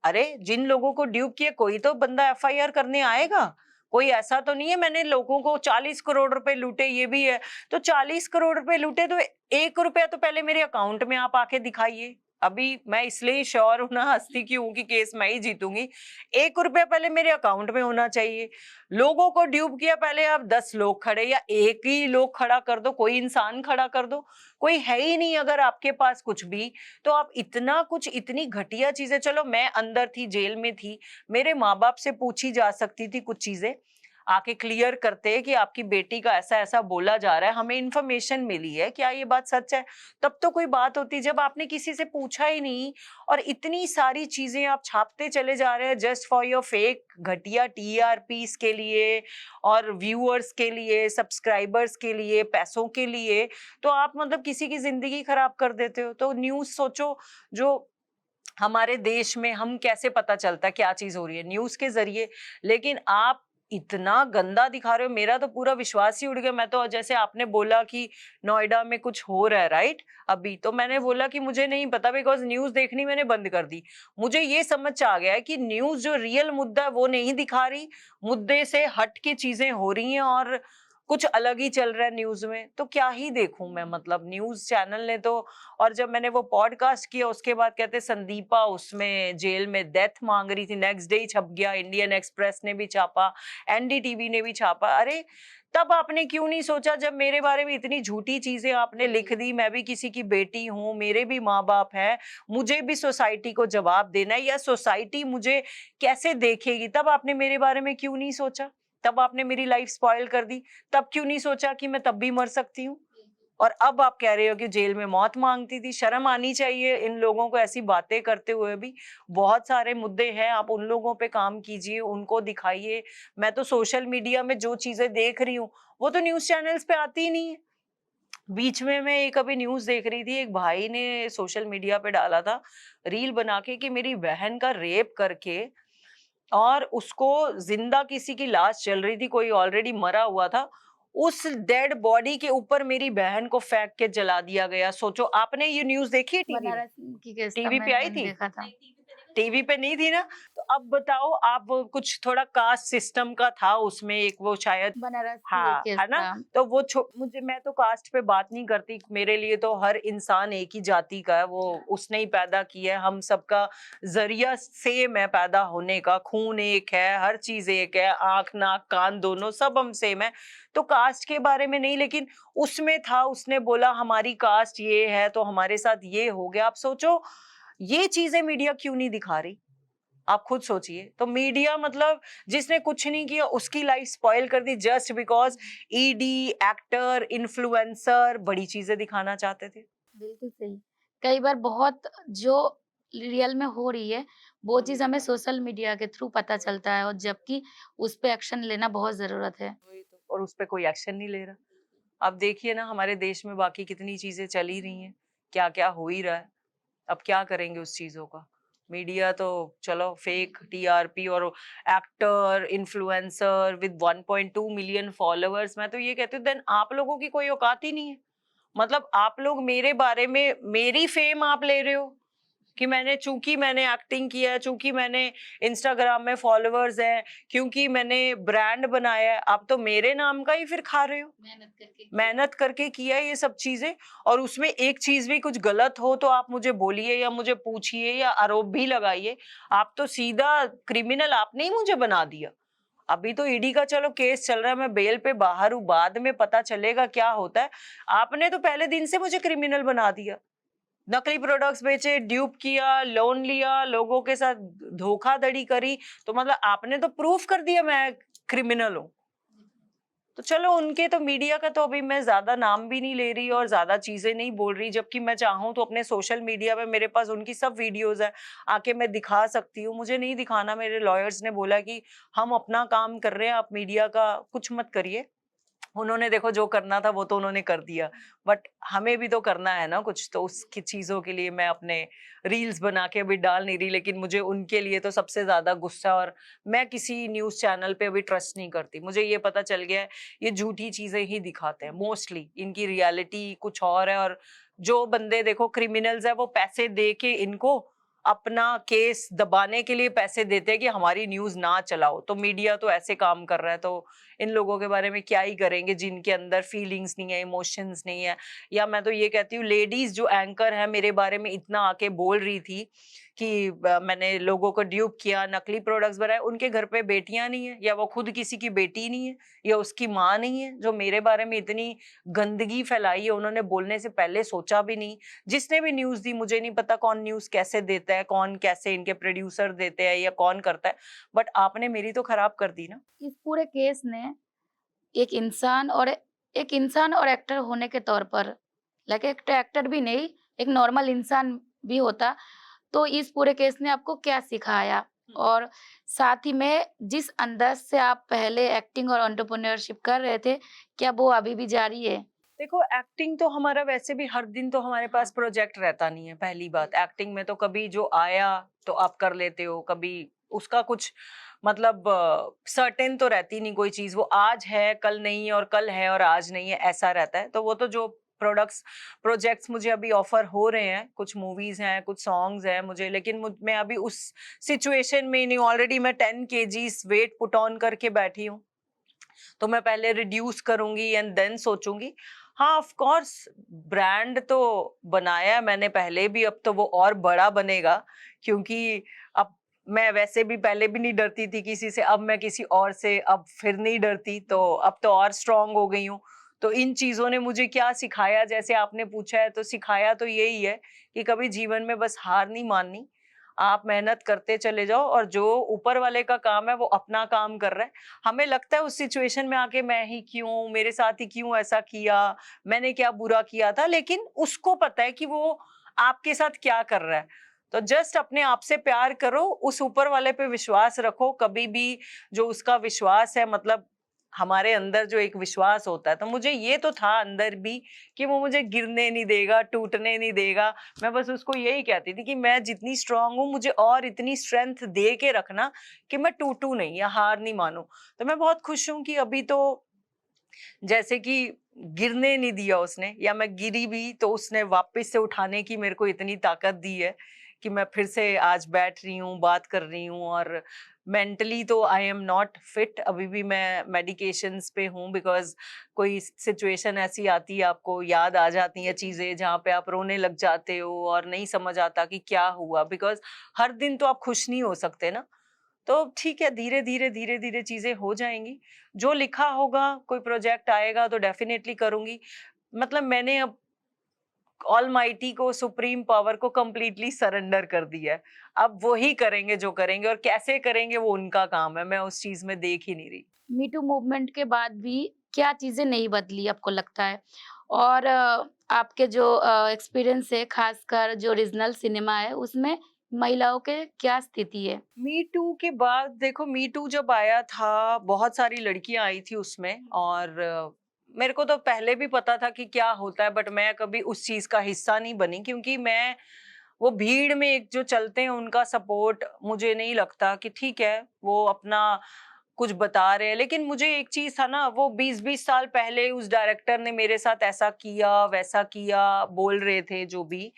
अरे जिन लोगों को ड्यूप किया कोई तो बंदा एफआईआर करने आएगा। कोई ऐसा तो नहीं है मैंने लोगों को 40 करोड़ रुपए लूटे, ये भी है। तो 40 करोड़ रुपए लूटे तो 1 रुपया तो पहले मेरे अकाउंट में आप आके दिखाइए। अभी मैं इसलिए श्योर हूं ना, हंसती क्यों हूं कि केस मैं ही जीतूंगी। 1 रुपया पहले मेरे अकाउंट में होना चाहिए। लोगों को ड्यूब किया, पहले आप 10 लोग खड़े या एक ही लोग खड़ा कर दो, कोई इंसान खड़ा कर दो। कोई है ही नहीं अगर आपके पास कुछ भी, तो आप इतना कुछ, इतनी घटिया चीजें। चलो मैं अंदर थी, जेल में थी, मेरे माँ बाप से पूछी जा सकती थी कुछ चीजें, आके क्लियर करते कि आपकी बेटी का ऐसा ऐसा बोला जा रहा है, हमें इंफॉर्मेशन मिली है, क्या ये बात सच है, तब तो कोई बात होती। जब आपने किसी से पूछा ही नहीं और इतनी सारी चीजें आप छापते चले जा रहे हैं जस्ट फॉर योर फेक घटिया टीआरपीस के लिए और व्यूअर्स के लिए, सब्सक्राइबर्स के लिए, पैसों के लिए, तो आप मतलब किसी की जिंदगी खराब कर देते हो। तो न्यूज़ सोचो, जो हमारे देश में हम कैसे पता चलता है क्या चीज हो रही है, न्यूज़ के जरिए। लेकिन आप इतना गंदा दिखा रहे हो, मेरा तो पूरा विश्वास ही उड़ गया। मैं तो, जैसे आपने बोला कि नोएडा में कुछ हो रहा है, राइट, अभी तो मैंने बोला कि मुझे नहीं पता, बिकॉज न्यूज देखनी मैंने बंद कर दी। मुझे ये समझ आ गया है कि न्यूज जो रियल मुद्दा है वो नहीं दिखा रही, मुद्दे से हट के चीजें हो रही हैं और कुछ अलग ही चल रहा है न्यूज में। तो क्या ही देखूं मैं, मतलब न्यूज चैनल ने तो। और जब मैंने वो पॉडकास्ट किया उसके बाद कहते संदीपा उसमें जेल में डेथ मांग रही थी, नेक्स्ट डे ही छप गया, इंडियन एक्सप्रेस ने भी छापा, एनडीटीवी ने भी छापा। अरे तब आपने क्यों नहीं सोचा, जब मेरे बारे में इतनी झूठी चीजें आपने लिख दी, मैं भी किसी की बेटी हूँ, मेरे भी माँ बाप हैं, मुझे भी सोसाइटी को जवाब देना है, या सोसाइटी मुझे कैसे देखेगी, तब आपने मेरे बारे में क्यों नहीं सोचा? तब आपने मेरी लाइफ स्पॉइल कर दी। तब क्यों नहीं सोचा कि मैं तब भी मर सकती हूँ? और अब आप कह रहे हो कि जेल में मौत मांगती थी। शर्म आनी चाहिए इन लोगों को ऐसी बातें करते हुए भी। बहुत सारे मुद्दे हैं, आप उन लोगों पे काम कीजिए, उनको दिखाइए। मैं तो सोशल मीडिया में जो चीजें देख रही हूँ वो तो न्यूज चैनल्स पे आती ही नहीं है। बीच में मैं एक अभी न्यूज देख रही थी, एक भाई ने सोशल मीडिया पे डाला था रील बना के कि मेरी बहन का रेप करके, और उसको जिंदा किसी की लाश चल रही थी, कोई ऑलरेडी मरा हुआ था, उस डेड बॉडी के ऊपर मेरी बहन को फेंक के जला दिया गया। सोचो, आपने ये न्यूज़ देखी है टीवी में? बनारस की केस था, टीवी पे आई मैंने थी? देखा था। टीवी पे नहीं थी ना? तो अब बताओ आप, कुछ थोड़ा कास्ट सिस्टम का था उसमें एक, वो शायद, बनारस की एक हाँ, केस है ना? था। तो वो मुझे, मैं तो कास्ट पे बात नहीं करती, मेरे लिए तो हर इंसान एक ही जाति का है, वो उसने ही पैदा किया है, हम सबका जरिया सेम है पैदा होने का, खून एक है, हर चीज एक है, आंख नाक कान दोनों सब हम सेम है। तो कास्ट के बारे में नहीं, लेकिन उसमें था, उसने बोला हमारी कास्ट ये है तो हमारे साथ ये हो गया। आप सोचो ये चीजें मीडिया क्यों नहीं दिखा रही? आप खुद सोचिए। तो मीडिया मतलब जिसने कुछ नहीं किया उसकी लाइफ स्पॉइल कर दी just because ED, actor, influencer बड़ी चीजें दिखाना चाहते थे। बिल्कुल सही। कई बार बहुत जो रियल में हो रही है, वो चीज़ हमें सोशल मीडिया के थ्रू पता चलता है और जबकि उस पे एक्शन लेना बहुत ज़रूरत है। वही तो, और उस पे कोई एक्शन नहीं ले रहा। अब देखिए ना हमारे देश में बाकी कितनी चीजें चल ही रही हैं, क्या क्या हो ही रहा है। अब क्या करेंगे उस चीजों का? मीडिया तो चलो फेक टीआरपी, और actor, influencer with 1.2 million followers, मैं तो ये कहती हूँ देन आप लोगों की कोई औकात ही नहीं है। मतलब आप लोग मेरे बारे में, मेरी फेम आप ले रहे हो कि चूंकि मैंने एक्टिंग किया है, चूंकि मैंने इंस्टाग्राम में फॉलोअर्स हैं, क्योंकि मैंने ब्रांड बनाया है, आप तो मेरे नाम का ही फिर खा रहे हो। मेहनत करके किया है ये सब चीजें, और उसमें एक चीज भी कुछ गलत हो तो आप मुझे बोलिए या मुझे पूछिए या आरोप भी लगाइए। आप तो सीधा क्रिमिनल आपने ही मुझे बना दिया। अभी तो ईडी का चलो केस चल रहा है, मैं बेल पे बाहर हूँ, बाद में पता चलेगा क्या होता है। आपने तो पहले दिन से मुझे क्रिमिनल बना दिया। नकली प्रोडक्ट्स बेचे, ड्यूप किया, लोन लिया, लोगों के साथ धोखाधड़ी करी, तो मतलब आपने तो प्रूफ कर दिया मैं क्रिमिनल हूँ। तो चलो उनके तो मीडिया का तो अभी मैं ज्यादा नाम भी नहीं ले रही और ज्यादा चीजें नहीं बोल रही, जबकि मैं चाहूँ तो अपने सोशल मीडिया पे मेरे पास उनकी सब वीडियोस है, आके मैं दिखा सकती हूँ। मुझे नहीं दिखाना, मेरे लॉयर्स ने बोला कि हम अपना काम कर रहे हैं, आप मीडिया का कुछ मत करिए। उन्होंने देखो जो करना था वो तो उन्होंने कर दिया, बट हमें भी तो करना है ना कुछ, तो उसकी चीजों के लिए मैं अपने रील्स बना के अभी डाल नहीं रही। लेकिन मुझे उनके लिए तो सबसे ज्यादा गुस्सा, और मैं किसी न्यूज चैनल पे अभी ट्रस्ट नहीं करती। मुझे ये पता चल गया है ये झूठी चीजें ही दिखाते हैं मोस्टली, इनकी रियलिटी कुछ और है। और जो बंदे देखो क्रिमिनल्स है वो पैसे दे के इनको अपना केस दबाने के लिए पैसे देते हैं कि हमारी न्यूज ना चलाओ। तो मीडिया तो ऐसे काम कर रहा है, तो इन लोगों के बारे में क्या ही करेंगे जिनके अंदर फीलिंग्स नहीं है, इमोशंस नहीं है। या मैं तो ये कहती हूँ, लेडीज जो एंकर है मेरे बारे में इतना आके बोल रही थी कि मैंने लोगों को ड्यूप किया, नकली प्रोडक्ट्स बनाए, उनके घर पे बेटियां नहीं है, या वो खुद किसी की बेटी नहीं है, या उसकी माँ नहीं है, जो मेरे बारे में इतनी गंदगी फैलाई है। उन्होंने बोलने से पहले सोचा भी नहीं। जिसने भी न्यूज दी, मुझे नहीं पता कौन न्यूज कैसे देता है, कौन कैसे इनके प्रोड्यूसर देते हैं या कौन करता है, बट आपने मेरी तो खराब कर दी ना। इस पूरे केस ने एक इंसान और एक्टर होने के तौर पर, लाइक एक एक्टर भी नहीं, एक नॉर्मल इंसान भी होता, तो इस पूरे केस ने आपको क्या सिखाया? और साथ ही में जिस अंदाज से आप पहले एक्टिंग और एंटरप्रेन्योरशिप कर रहे थे, क्या वो अभी भी जारी है? देखो एक्टिंग तो हमारा वैसे भी हर दिन तो हमारे पास प्रोजेक्ट रहता नहीं है। पहली बात, एक्टिंग में तो कभी जो आया तो आप कर लेते हो, कभी उसका कुछ मतलब सर्टेन तो रहती नहीं कोई चीज। वो आज है कल नहीं है, और कल है और आज नहीं है, ऐसा रहता है। तो वो तो जो प्रोजेक्ट्स मुझे अभी ऑफर हो रहे हैं, कुछ मूवीज हैं, कुछ सॉन्ग्स हैं मुझे, लेकिन मैं अभी उस सिचुएशन में नहीं। ऑलरेडी मैं 10 kgs वेट पुट ऑन करके बैठी हूँ, तो मैं पहले रिड्यूस करूंगी एंड देन सोचूंगी। हाँ ऑफ कोर्स, ब्रांड तो बनाया है मैंने पहले भी, अब तो वो और बड़ा बनेगा, क्योंकि अब मैं वैसे भी पहले भी नहीं डरती थी किसी से, अब मैं किसी और से अब फिर नहीं डरती, तो अब तो और स्ट्रांग हो गई हूँ। तो इन चीजों ने मुझे क्या सिखाया, जैसे आपने पूछा है, तो सिखाया तो यही है कि कभी जीवन में बस हार नहीं माननी, आप मेहनत करते चले जाओ, और जो ऊपर वाले का काम है वो अपना काम कर रहा है। हमें लगता है उस सिचुएशन में आके मैं ही क्यों, मेरे साथ ही क्यों ऐसा किया, मैंने क्या बुरा किया था, लेकिन उसको पता है कि वो आपके साथ क्या कर रहा है। तो जस्ट अपने आप से प्यार करो, उस ऊपर वाले पे विश्वास रखो कभी भी। जो उसका विश्वास है, मतलब हमारे अंदर जो एक विश्वास होता है, तो मुझे ये तो था अंदर भी कि वो मुझे गिरने नहीं देगा, टूटने नहीं देगा। मैं बस उसको यही कहती थी कि मैं जितनी स्ट्रांग हूँ, मुझे और इतनी स्ट्रेंथ दे के रखना कि मैं टूटू नहीं या हार नहीं मानूं। तो मैं बहुत खुश हूँ कि अभी तो जैसे कि गिरने नहीं दिया उसने, या मैं गिरी भी तो उसने वापस से उठाने की मेरे को इतनी ताकत दी है कि मैं फिर से आज बैठ रही हूँ, बात कर रही हूँ। और मेंटली तो आई एम नॉट फिट, अभी भी मैं मेडिकेशंस पे हूँ, बिकॉज कोई सिचुएशन ऐसी आती है, आपको याद आ जाती है चीजें जहाँ पे आप रोने लग जाते हो और नहीं समझ आता कि क्या हुआ, बिकॉज हर दिन तो आप खुश नहीं हो सकते ना। तो ठीक है, धीरे धीरे धीरे धीरे चीजें हो जाएंगी। जो लिखा होगा, कोई प्रोजेक्ट आएगा तो डेफिनेटली करूंगी। मतलब मैंने अब ऑलमाइटी को, सुप्रीम पावर को कंप्लीटली सरेंडर कर दिया है। अब वो ही करेंगे जो करेंगे, और कैसे करेंगे वो उनका काम है, मैं उस चीज में देख ही नहीं रही। मी टू मूवमेंट के बाद भी क्या चीज़ें नहीं बदली आपको लगता है? और आपके जो एक्सपीरियंस है, खासकर जो रीजनल सिनेमा है, उसमें महिलाओं के क्या स्थिति है? मी टू के बाद देखो, मी टू जब आया था बहुत सारी लड़कियां आई थी उसमें, और मेरे को तो पहले भी पता था कि क्या होता है, बट मैं कभी उस चीज का हिस्सा नहीं बनी, क्योंकि मैं वो भीड़ में एक जो चलते हैं उनका सपोर्ट मुझे नहीं लगता कि ठीक है वो अपना कुछ बता रहे हैं। लेकिन मुझे एक चीज था ना, वो 20-20 साल पहले उस डायरेक्टर ने मेरे साथ ऐसा किया वैसा किया, बोल रहे थे जो भी,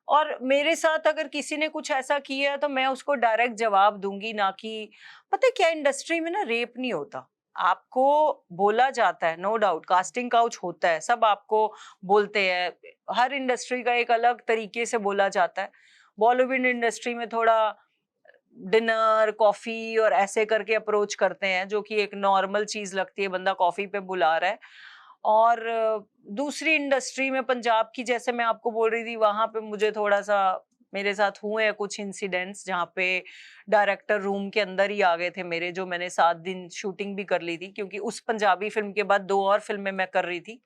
और मेरे साथ अगर किसी ने कुछ ऐसा किया है तो मैं उसको डायरेक्ट जवाब दूंगी ना। कि पता है क्या, इंडस्ट्री में ना रेप नहीं होता, आपको बोला जाता है, नो डाउट कास्टिंग काउच होता है, सब आपको बोलते हैं, हर इंडस्ट्री का एक अलग तरीके से बोला जाता है। बॉलीवुड इंडस्ट्री में थोड़ा डिनर कॉफी और ऐसे करके अप्रोच करते हैं, जो कि एक नॉर्मल चीज लगती है, बंदा कॉफी पे बुला रहा है। और दूसरी इंडस्ट्री में पंजाब की, जैसे मैं आपको बोल रही थी, वहां पे मुझे थोड़ा सा मेरे साथ हुए हैं कुछ इंसिडेंट्स जहाँ पे डायरेक्टर रूम के अंदर ही आ गए थे मेरे, जो मैंने 7 दिन शूटिंग भी कर ली थी, क्योंकि उस पंजाबी फिल्म के बाद 2 और फिल्में मैं कर रही थी।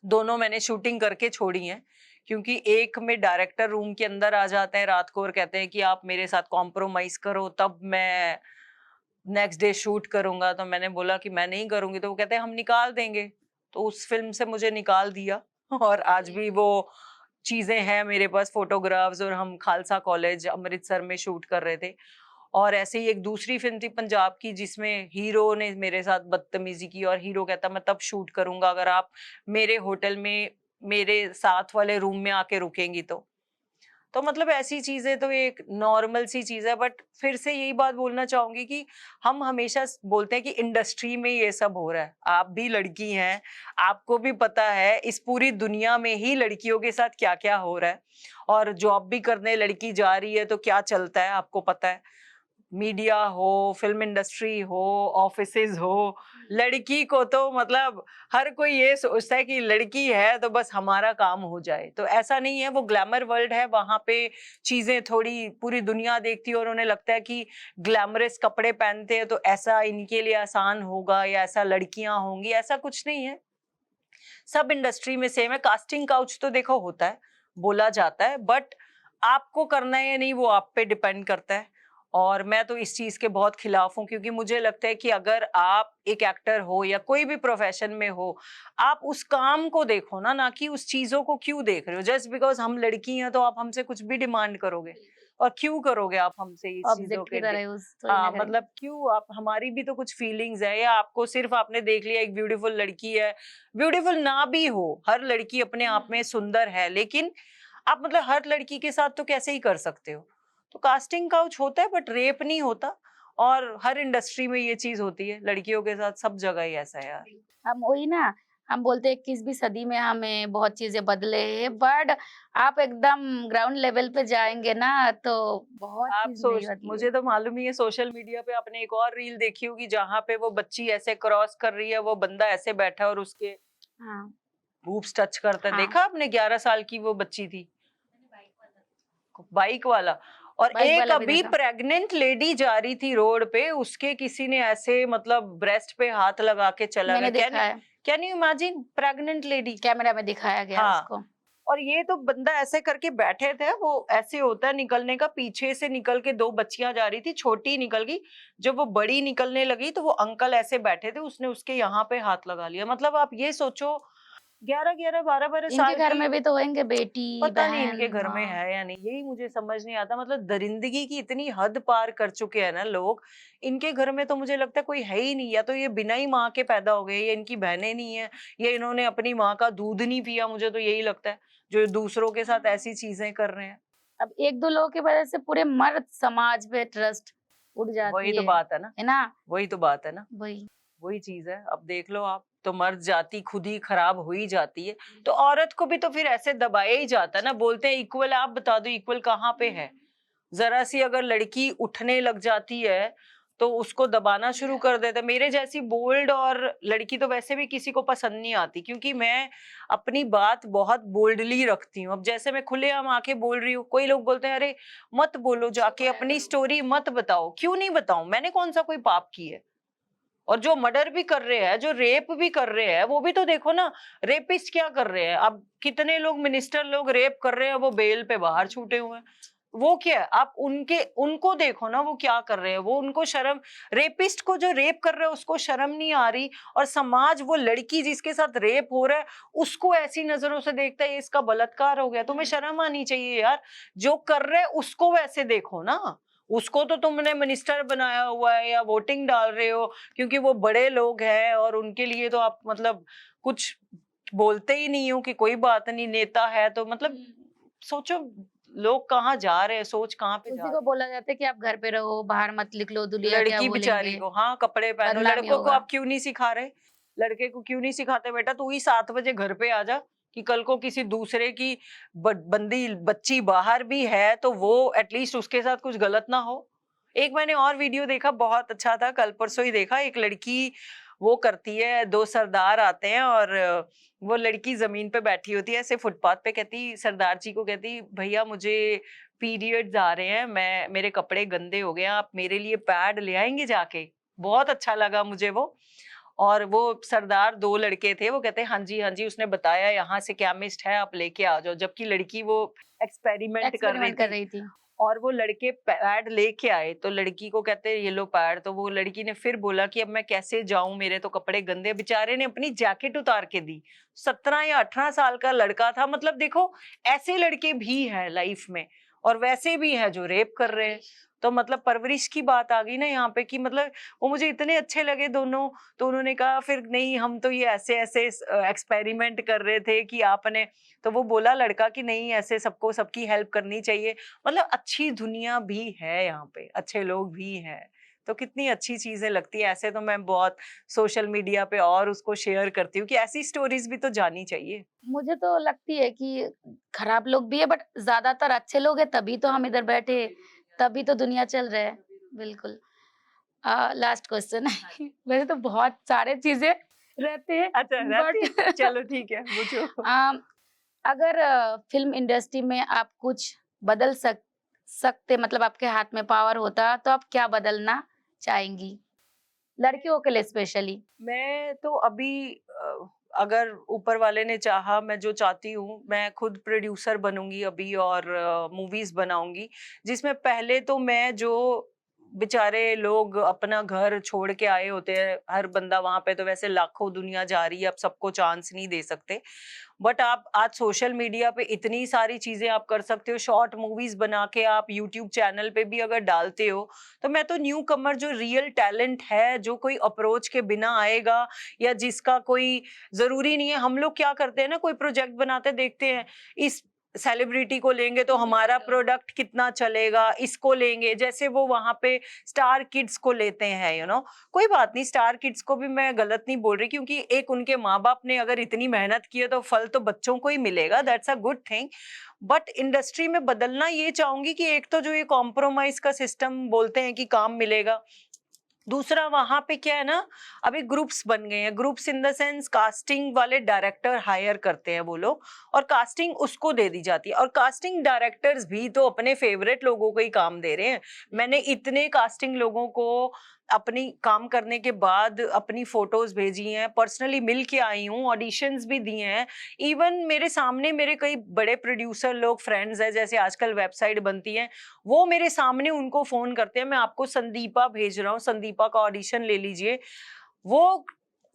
दोनों मैंने शूटिंग करके छोड़ी हैं, क्योंकि एक में डायरेक्टर रूम के अंदर आ जाते हैं रात को और कहते हैं कि आप मेरे साथ कॉम्प्रोमाइज करो तब मैं नेक्स्ट डे शूट करूंगा। तो मैंने बोला कि मैं नहीं करूंगी, तो वो कहते हैं हम निकाल देंगे। तो उस फिल्म से मुझे निकाल दिया और आज भी वो चीजें हैं मेरे पास, फोटोग्राफ्स, और हम खालसा कॉलेज अमृतसर में शूट कर रहे थे। और ऐसे ही एक दूसरी फिल्म थी पंजाब की जिसमें हीरो ने मेरे साथ बदतमीजी की और हीरो कहता मैं तब शूट करूंगा अगर आप मेरे होटल में मेरे साथ वाले रूम में आके रुकेंगी तो मतलब ऐसी चीजें तो एक नॉर्मल सी चीज है। बट फिर से यही बात बोलना चाहूंगी कि हम हमेशा बोलते हैं कि इंडस्ट्री में ये सब हो रहा है, आप भी लड़की हैं, आपको भी पता है इस पूरी दुनिया में ही लड़कियों के साथ क्या क्या हो रहा है, और जॉब भी करने लड़की जा रही है तो क्या चलता है आपको पता है। मीडिया हो, फिल्म इंडस्ट्री हो, ऑफिसेज हो, लड़की को तो मतलब हर कोई ये सोचता है कि लड़की है तो बस हमारा काम हो जाए। तो ऐसा नहीं है, वो ग्लैमर वर्ल्ड है, वहां पे चीजें थोड़ी पूरी दुनिया देखती है और उन्हें लगता है कि ग्लैमरस कपड़े पहनते हैं तो ऐसा इनके लिए आसान होगा या ऐसा लड़कियां होंगी, ऐसा कुछ नहीं है। सब इंडस्ट्री में सेम है। कास्टिंग काउच तो देखो होता है, बोला जाता है, बट आपको करना है या नहीं वो आप पे डिपेंड करता है। और मैं तो इस चीज के बहुत खिलाफ हूँ, क्योंकि मुझे लगता है कि अगर आप एक एक्टर हो या कोई भी प्रोफेशन में हो, आप उस काम को देखो ना कि उस चीजों को क्यों देख रहे हो। जस्ट बिकॉज हम लड़की हैं तो आप हमसे कुछ भी डिमांड करोगे, और क्यों करोगे आप हमसे इस चीजों ऑब्जेक्ट की के तरह यूज थोड़ी ना हाँ करेंगे। मतलब क्यों, आप हमारी भी तो कुछ फीलिंग्स है, या आपको सिर्फ आपने देख लिया एक ब्यूटीफुल लड़की है, ब्यूटीफुल ना भी हो, हर लड़की अपने आप में सुंदर है, लेकिन आप मतलब हर लड़की के साथ तो कैसे ही कर सकते हो। तो कास्टिंग काउच होता है बट रेप नहीं होता, और हर इंडस्ट्री में ये चीज होती है, लड़कियों के साथ सब जगह ही ऐसा है यार। हम वही ना, हम बोलते हैं 21वीं सदी में हमें बहुत चीजें बदले हैं, बट आप एकदम ग्राउंड लेवल पे जाएंगे ना तो बहुत आप चीज नहीं सोच, होती है। मुझे तो मालूम ही है, सोशल मीडिया पे आपने एक और रील देखी होगी जहां पे वो बच्ची ऐसे क्रॉस कर रही है, वो बंदा ऐसे बैठा है और उसके हाँ बूब्स टच करता है, हाँ, देखा आपने? 11 साल की वो बच्ची थी, बाइक वाला। और बाइक एक वाला भी अभी देखा। प्रेग्नेंट लेडी जा रही थी रोड पे, उसके किसी ने ऐसे मतलब ब्रेस्ट पे हाथ लगा के चला गया। मैंने देखा है, can you imagine, pregnant lady. Camera में दिखाया गया हाँ, उसको। और ये तो बंदा ऐसे करके बैठे थे, वो ऐसे होता है निकलने का, पीछे से निकल के 2 बच्चियां जा रही थी, छोटी निकल गई, जब वो बड़ी निकलने लगी तो वो अंकल ऐसे बैठे थे, उसने उसके यहाँ पे हाथ लगा लिया। मतलब आप ये सोचो, 11-11 12-12 इनके साल घर की, में भी तो होंगे बेटी, पता नहीं बहन, इनके घर में माँ। है या नहीं, यही मुझे समझ नहीं आता। मतलब दरिंदगी की इतनी हद पार कर चुके हैं ना लोग, इनके घर में तो मुझे लगता है कोई है ही नहीं, या तो ये बिना ही माँ के पैदा हो गए, या इनकी बहनें नहीं है, या इन्होंने अपनी माँ का दूध नहीं पिया। मुझे तो यही लगता है, जो दूसरों के साथ ऐसी चीजें कर रहे हैं। अब 1-2 लोगों की वजह से पूरे मर्द समाज पे ट्रस्ट उठ वही जाती तो बात है ना, है ना? वही तो बात है ना, वही। वही चीज है। अब देख लो आप, तो मर्द जाति खुद ही खराब हो ही जाती है, तो औरत को भी तो फिर ऐसे दबाया ही जाता है ना। बोलते हैं इक्वल, आप बता दो इक्वल कहाँ पे है। जरा सी अगर लड़की उठने लग जाती है तो उसको दबाना शुरू कर देते हैं। मेरे जैसी बोल्ड और लड़की तो वैसे भी किसी को पसंद नहीं आती, क्योंकि मैं अपनी बात बहुत बोल्डली रखती हूँ। अब जैसे मैं खुलेआम आके बोल रही हूँ, कोई लोग बोलते हैं अरे मत बोलो, जाके अपनी स्टोरी मत बताओ। क्यों नहीं बताऊं, मैंने कौन सा कोई पाप की है? और जो मर्डर भी कर रहे हैं, जो रेप भी कर रहे हैं, वो भी तो देखो ना, रेपिस्ट क्या कर रहे हैं। अब कितने लोग, मिनिस्टर लोग रेप कर रहे हैं, वो बेल पे बाहर छूटे हुए हैं। वो क्या है, आप उनको देखो ना, वो क्या कर रहे हैं, वो उनको शर्म, रेपिस्ट को जो रेप कर रहे हैं उसको शर्म नहीं आ रही, और समाज वो लड़की जिसके साथ रेप हो रहा है उसको ऐसी नजरों से देखता है, ये इसका बलात्कार हो गया। तुम्हें शर्म आनी चाहिए यार, जो कर रहे हैं उसको वैसे देखो ना। उसको तो तुमने मिनिस्टर बनाया हुआ है या वोटिंग डाल रहे हो क्योंकि वो बड़े लोग हैं, और उनके लिए तो आप मतलब कुछ बोलते ही नहीं हो कि कोई बात नहीं, नेता है तो मतलब सोचो लोग कहाँ जा रहे हैं, सोच कहाँ पे जा उसी रहे को हैं। बोला जाता है कि आप घर पे रहो, बाहर मत निकलो, दुनिया क्या लड़की बेचारी बोलेंगे, को, हाँ कपड़े पहनो। बदनामी लड़कों को होगा। आप क्यों नहीं सिखा रहे? लड़के को क्यों नहीं सिखाते, बेटा तू ही 7 बजे घर पे आ जा, कि कल को किसी दूसरे की बंदी बच्ची बाहर भी है तो वो एटलीस्ट उसके साथ कुछ गलत ना हो। एक मैंने और वीडियो देखा, बहुत अच्छा था, कल परसों ही देखा। एक लड़की वो करती है, 2 सरदार आते हैं और वो लड़की ज़मीन पे बैठी होती है ऐसे फुटपाथ पे, कहती सरदार जी को, कहती भैया मुझे पीरियड्स आ रहे हैं, मेरे कपड़े गंदे हो गए हैं, आप मेरे लिए पैड ले आएँगे जाके? बहुत अच्छा लगा मुझे वो। और वो सरदार 2 लड़के थे, वो कहते हैं हाँ जी, उसने बताया यहाँ से केमिस्ट है, आप लेके आ जाओ। जबकि लड़की वो एक्सपेरिमेंट कर रही एक्सपेरिमेंट कर थी रही थी। और वो लड़के पैड लेके आए, तो लड़की को कहते हैं ये लो पैड, तो वो लड़की ने फिर बोला कि अब मैं कैसे जाऊँ, मेरे तो कपड़े गंदे, बेचारे ने अपनी जैकेट उतार के दी। 17 या 18 साल का लड़का था, मतलब देखो ऐसे लड़के भी हैं लाइफ में और वैसे भी हैं जो रेप कर रहे हैं। तो मतलब परवरिश की बात आ गई ना यहाँ पे कि मतलब वो मुझे इतने अच्छे लगे दोनों, तो उन्होंने कहा फिर नहीं हम तो ये ऐसे-ऐसे एक्सपेरिमेंट कर रहे थे कि आपने, तो वो बोला लड़का कि नहीं ऐसे सबको सबकी हेल्प करनी चाहिए। मतलब अच्छी दुनिया भी है यहाँ पे, अच्छे लोग भी हैं। तो कितनी अच्छी चीज़ें लगती हैं, ऐसे तो मैं बहुत सोशल मीडिया पे और उसको शेयर करती हूँ कि ऐसी स्टोरीज़ भी तो जानी चाहिए। मुझे तो लगती है कि खराब लोग भी है बट ज़्यादातर अच्छे लोग हैं तभी तो हम इधर बैठे, तभी तो दुनिया चल रहा है। बिल्कुल। लास्ट क्वेश्चन है वैसे तो बहुत सारे चीज़ें रहते हैं अच्छा रहती है? बट चलो ठीक है, पूछो। अगर फ़िल्म इंडस्ट्री में आप कुछ बदल सकते मतलब आपके हाथ में पावर होता तो आप क्या बदलना चाहेंगी? लड़कियों के लिए स्पेशली। मैं तो अभी अगर ऊपर वाले ने चाहा, मैं जो चाहती हूँ, मैं खुद प्रोड्यूसर बनूँगी अभी और मूवीज़ बनाऊँगी, जिसमें पहले तो मैं जो बेचारे लोग अपना घर छोड़ के आए होते हैं, हर बंदा वहाँ पे तो वैसे लाखों दुनिया जा रही है, अब सबको चांस नहीं दे सकते। बट आप आज सोशल मीडिया पे इतनी सारी चीज़ें आप कर सकते हो, शॉर्ट मूवीज़ बना के आप यूट्यूब चैनल पे भी अगर डालते हो, तो मैं तो न्यू कमर जो रियल टैलेंट है, जो कोई अप्रोच के बिना आएगा या जिसका कोई ज़रूरी नहीं है, हम लोग क्या करते हैं ना, कोई प्रोजेक्ट बनाते देखते हैं, इस सेलिब्रिटी को लेंगे तो हमारा प्रोडक्ट कितना चलेगा, इसको लेंगे, जैसे वो वहाँ पे स्टार किड्स को लेते हैं, कोई बात नहीं, स्टार किड्स को भी मैं गलत नहीं बोल रही, क्योंकि एक उनके माँ-बाप ने अगर इतनी मेहनत की है तो फल तो बच्चों को ही मिलेगा, that's a good thing. But industry में बदलना ये चाहूँगी कि एक तो जो ये कॉम्प्रोमाइज़ का सिस्टम बोलते हैं कि काम मिलेगा, दूसरा वहाँ पे क्या है ना, अभी ग्रुप्स बन गए हैं, groups in the sense casting वाले डायरेक्टर हायर करते हैं वो लोग और कास्टिंग उसको दे दी जाती है और कास्टिंग डायरेक्टर्स भी तो अपने फेवरेट लोगों को ही काम दे रहे हैं। मैंने इतने कास्टिंग लोगों को अपनी काम करने के बाद अपनी फोटोज भेजी हैं, पर्सनली मिल के आई हूँ, ऑडिशंस भी दिए हैं। इवन मेरे सामने मेरे कई बड़े प्रोड्यूसर लोग फ्रेंड्स हैं, जैसे आजकल वेबसाइट बनती है, वो मेरे सामने उनको फ़ोन करते हैं, मैं आपको संदीपा भेज रहा हूँ, संदीपा का ऑडिशन ले लीजिए। वो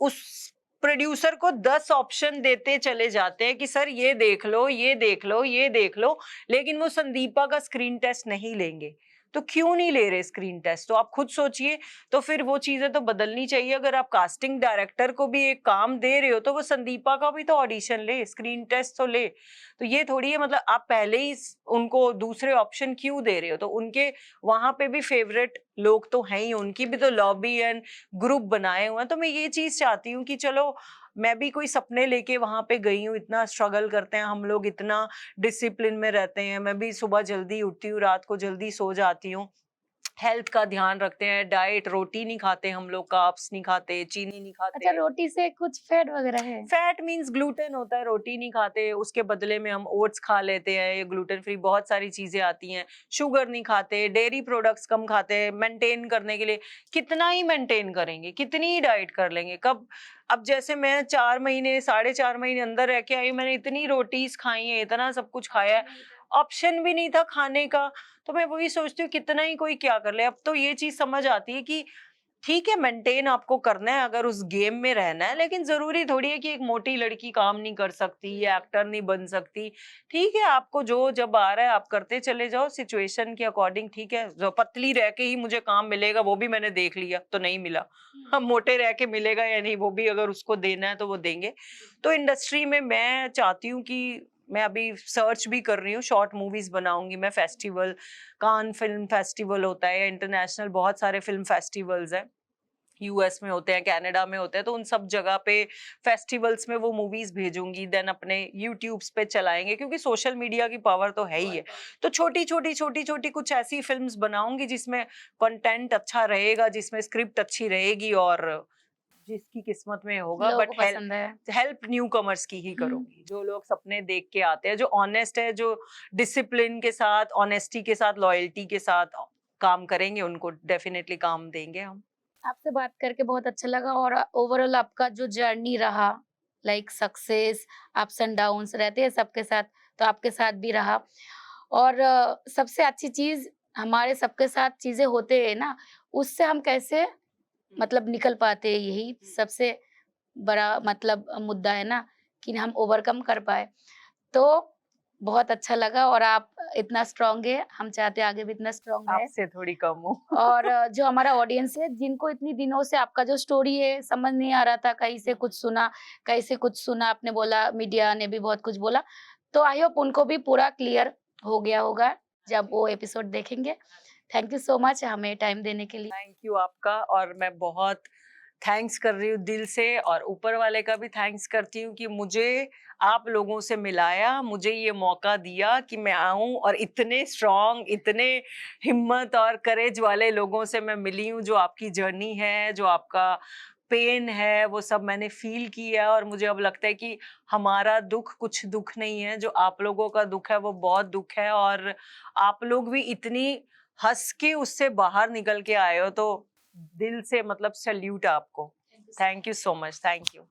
उस प्रोड्यूसर को 10 ऑप्शन देते चले जाते हैं कि सर ये देख लो, ये देख लो, ये देख लो, लेकिन वो संदीपा का स्क्रीन टेस्ट नहीं लेंगे। तो क्यों नहीं ले रहे स्क्रीन टेस्ट? तो आप खुद सोचिए, तो फिर वो चीज़ें तो बदलनी चाहिए। अगर आप कास्टिंग डायरेक्टर को भी एक काम दे रहे हो, तो वो संदीपा का भी तो ऑडिशन ले, स्क्रीन टेस्ट तो ले। तो ये थोड़ी है, मतलब आप पहले ही उनको दूसरे ऑप्शन क्यों दे रहे हो? तो उनके वहाँ पे भी फेवरेट लोग तो हैं ही, उनकी भी तो लॉबी एंड ग्रुप बनाए हुए हैं। तो मैं ये चीज़ चाहती हूँ कि चलो मैं भी कोई सपने लेके वहाँ पे गई हूँ, इतना स्ट्रगल करते हैं हम लोग, इतना डिसिप्लिन में रहते हैं। मैं भी सुबह जल्दी उठती हूँ, रात को जल्दी सो जाती हूँ। हेल्थ का ध्यान रखते हैं, डाइट, रोटी नहीं खाते हम लोग, कार्ब्स नहीं खाते, चीनी नहीं अच्छा खाते। रोटी से कुछ फैट वगैरह है? फैट मीन्स ग्लूटेन होता है, रोटी नहीं खाते, उसके बदले में हम ओट्स खा लेते हैं, ये ग्लूटेन फ्री बहुत सारी चीजें आती हैं। शुगर नहीं खाते, डेयरी प्रोडक्ट्स कम खाते हैं, मेंटेन करने के लिए। कितना ही मेंटेन करेंगे, कितनी ही डाइट कर लेंगे, कब? अब जैसे मैं 4 महीने, 4.5 महीने अंदर रह के आई हूँ, मैंने इतनी रोटीज खाई है, इतना सब कुछ खाया है, ऑप्शन भी नहीं था खाने का। तो मैं वही सोचती हूँ कितना ही कोई क्या कर ले। अब तो ये चीज समझ आती है कि ठीक है, मेंटेन आपको करना है अगर उस गेम में रहना है, लेकिन ज़रूरी थोड़ी है कि एक मोटी लड़की काम नहीं कर सकती या एक्टर नहीं बन सकती। ठीक है, आपको जो जब आ रहा है आप करते चले जाओ सिचुएशन के अकॉर्डिंग, ठीक है। जो पतली रह के ही मुझे काम मिलेगा वो भी मैंने देख लिया, तो नहीं मिला। हम मोटे रह के मिलेगा या नहीं, वो भी अगर उसको देना है तो वो देंगे। तो इंडस्ट्री में मैं चाहती हूँ कि मैं अभी सर्च भी कर रही हूँ, शॉर्ट मूवीज़ बनाऊँगी मैं, फेस्टिवल, कान फिल्म फेस्टिवल होता है या इंटरनेशनल बहुत सारे फिल्म फेस्टिवल्स हैं। यूएस में होते हैं, कनाडा में होते हैं, तो उन सब जगह पे फेस्टिवल्स में वो मूवीज भेजूंगी, देन अपने यूट्यूब्स पे चलाएंगे, क्योंकि सोशल मीडिया की पावर तो है ही है। तो छोटी छोटी कुछ ऐसी फिल्म्स बनाऊंगी जिसमें कंटेंट अच्छा रहेगा, जिसमें स्क्रिप्ट अच्छी रहेगी और जिसकी किस्मत में होगा, लोगों बट को पसंद है। हेल्प न्यू कमर्स की ही करूंगी, जो लोग सपने देख के आते हैं, जो ऑनेस्ट है, जो डिसिप्लिन के साथ, ऑनेस्टी के साथ, लॉयल्टी के साथ काम करेंगे, उनको डेफिनेटली काम देंगे हम। आपसे बात करके बहुत अच्छा लगा और ओवरऑल आपका जो जर्नी रहा, like success, ups and downs रहते हैं सबके साथ, तो आपके साथ भी रहा। और सबसे अच्छी चीज़, हमारे सबके साथ चीज़ें होते हैं ना, उससे हम कैसे मतलब निकल पाते हैं, यही सबसे बड़ा मतलब मुद्दा है ना, कि हम ओवरकम कर पाए। तो बहुत अच्छा लगा और आप इतना स्ट्रॉन्ग है, हम चाहते हैं आगे भी इतना स्ट्रॉन्ग रहे। आपसे थोड़ी कम हूँ। और जो हमारा ऑडियंस है, जिनको इतनी दिनों से आपका जो स्टोरी है समझ नहीं आ रहा था, कहीं से कुछ सुना, कहीं से कुछ सुना, आपने बोला मीडिया ने भी बहुत कुछ बोला, तो आई होप उनको भी पूरा क्लियर हो गया होगा जब वो एपिसोड देखेंगे। थैंक यू सो मच हमें टाइम देने के लिए। थैंक यू आपका, और मैं बहुत थैंक्स कर रही हूँ दिल से, और ऊपर वाले का भी थैंक्स करती हूँ कि मुझे आप लोगों से मिलाया, मुझे ये मौका दिया कि मैं आऊं, और इतने स्ट्रॉन्ग, इतने हिम्मत और करेज वाले लोगों से मैं मिली हूँ। जो आपकी जर्नी है, जो आपका पेन है, वो सब मैंने फील किया, और मुझे अब लगता है कि हमारा दुख कुछ दुख नहीं है, जो आप लोगों का दुख है वो बहुत दुख है। और आप लोग भी इतनी हंस के उससे बाहर निकल के आए हो, तो दिल से मतलब सैल्यूट आपको। Thank you so much, thank you.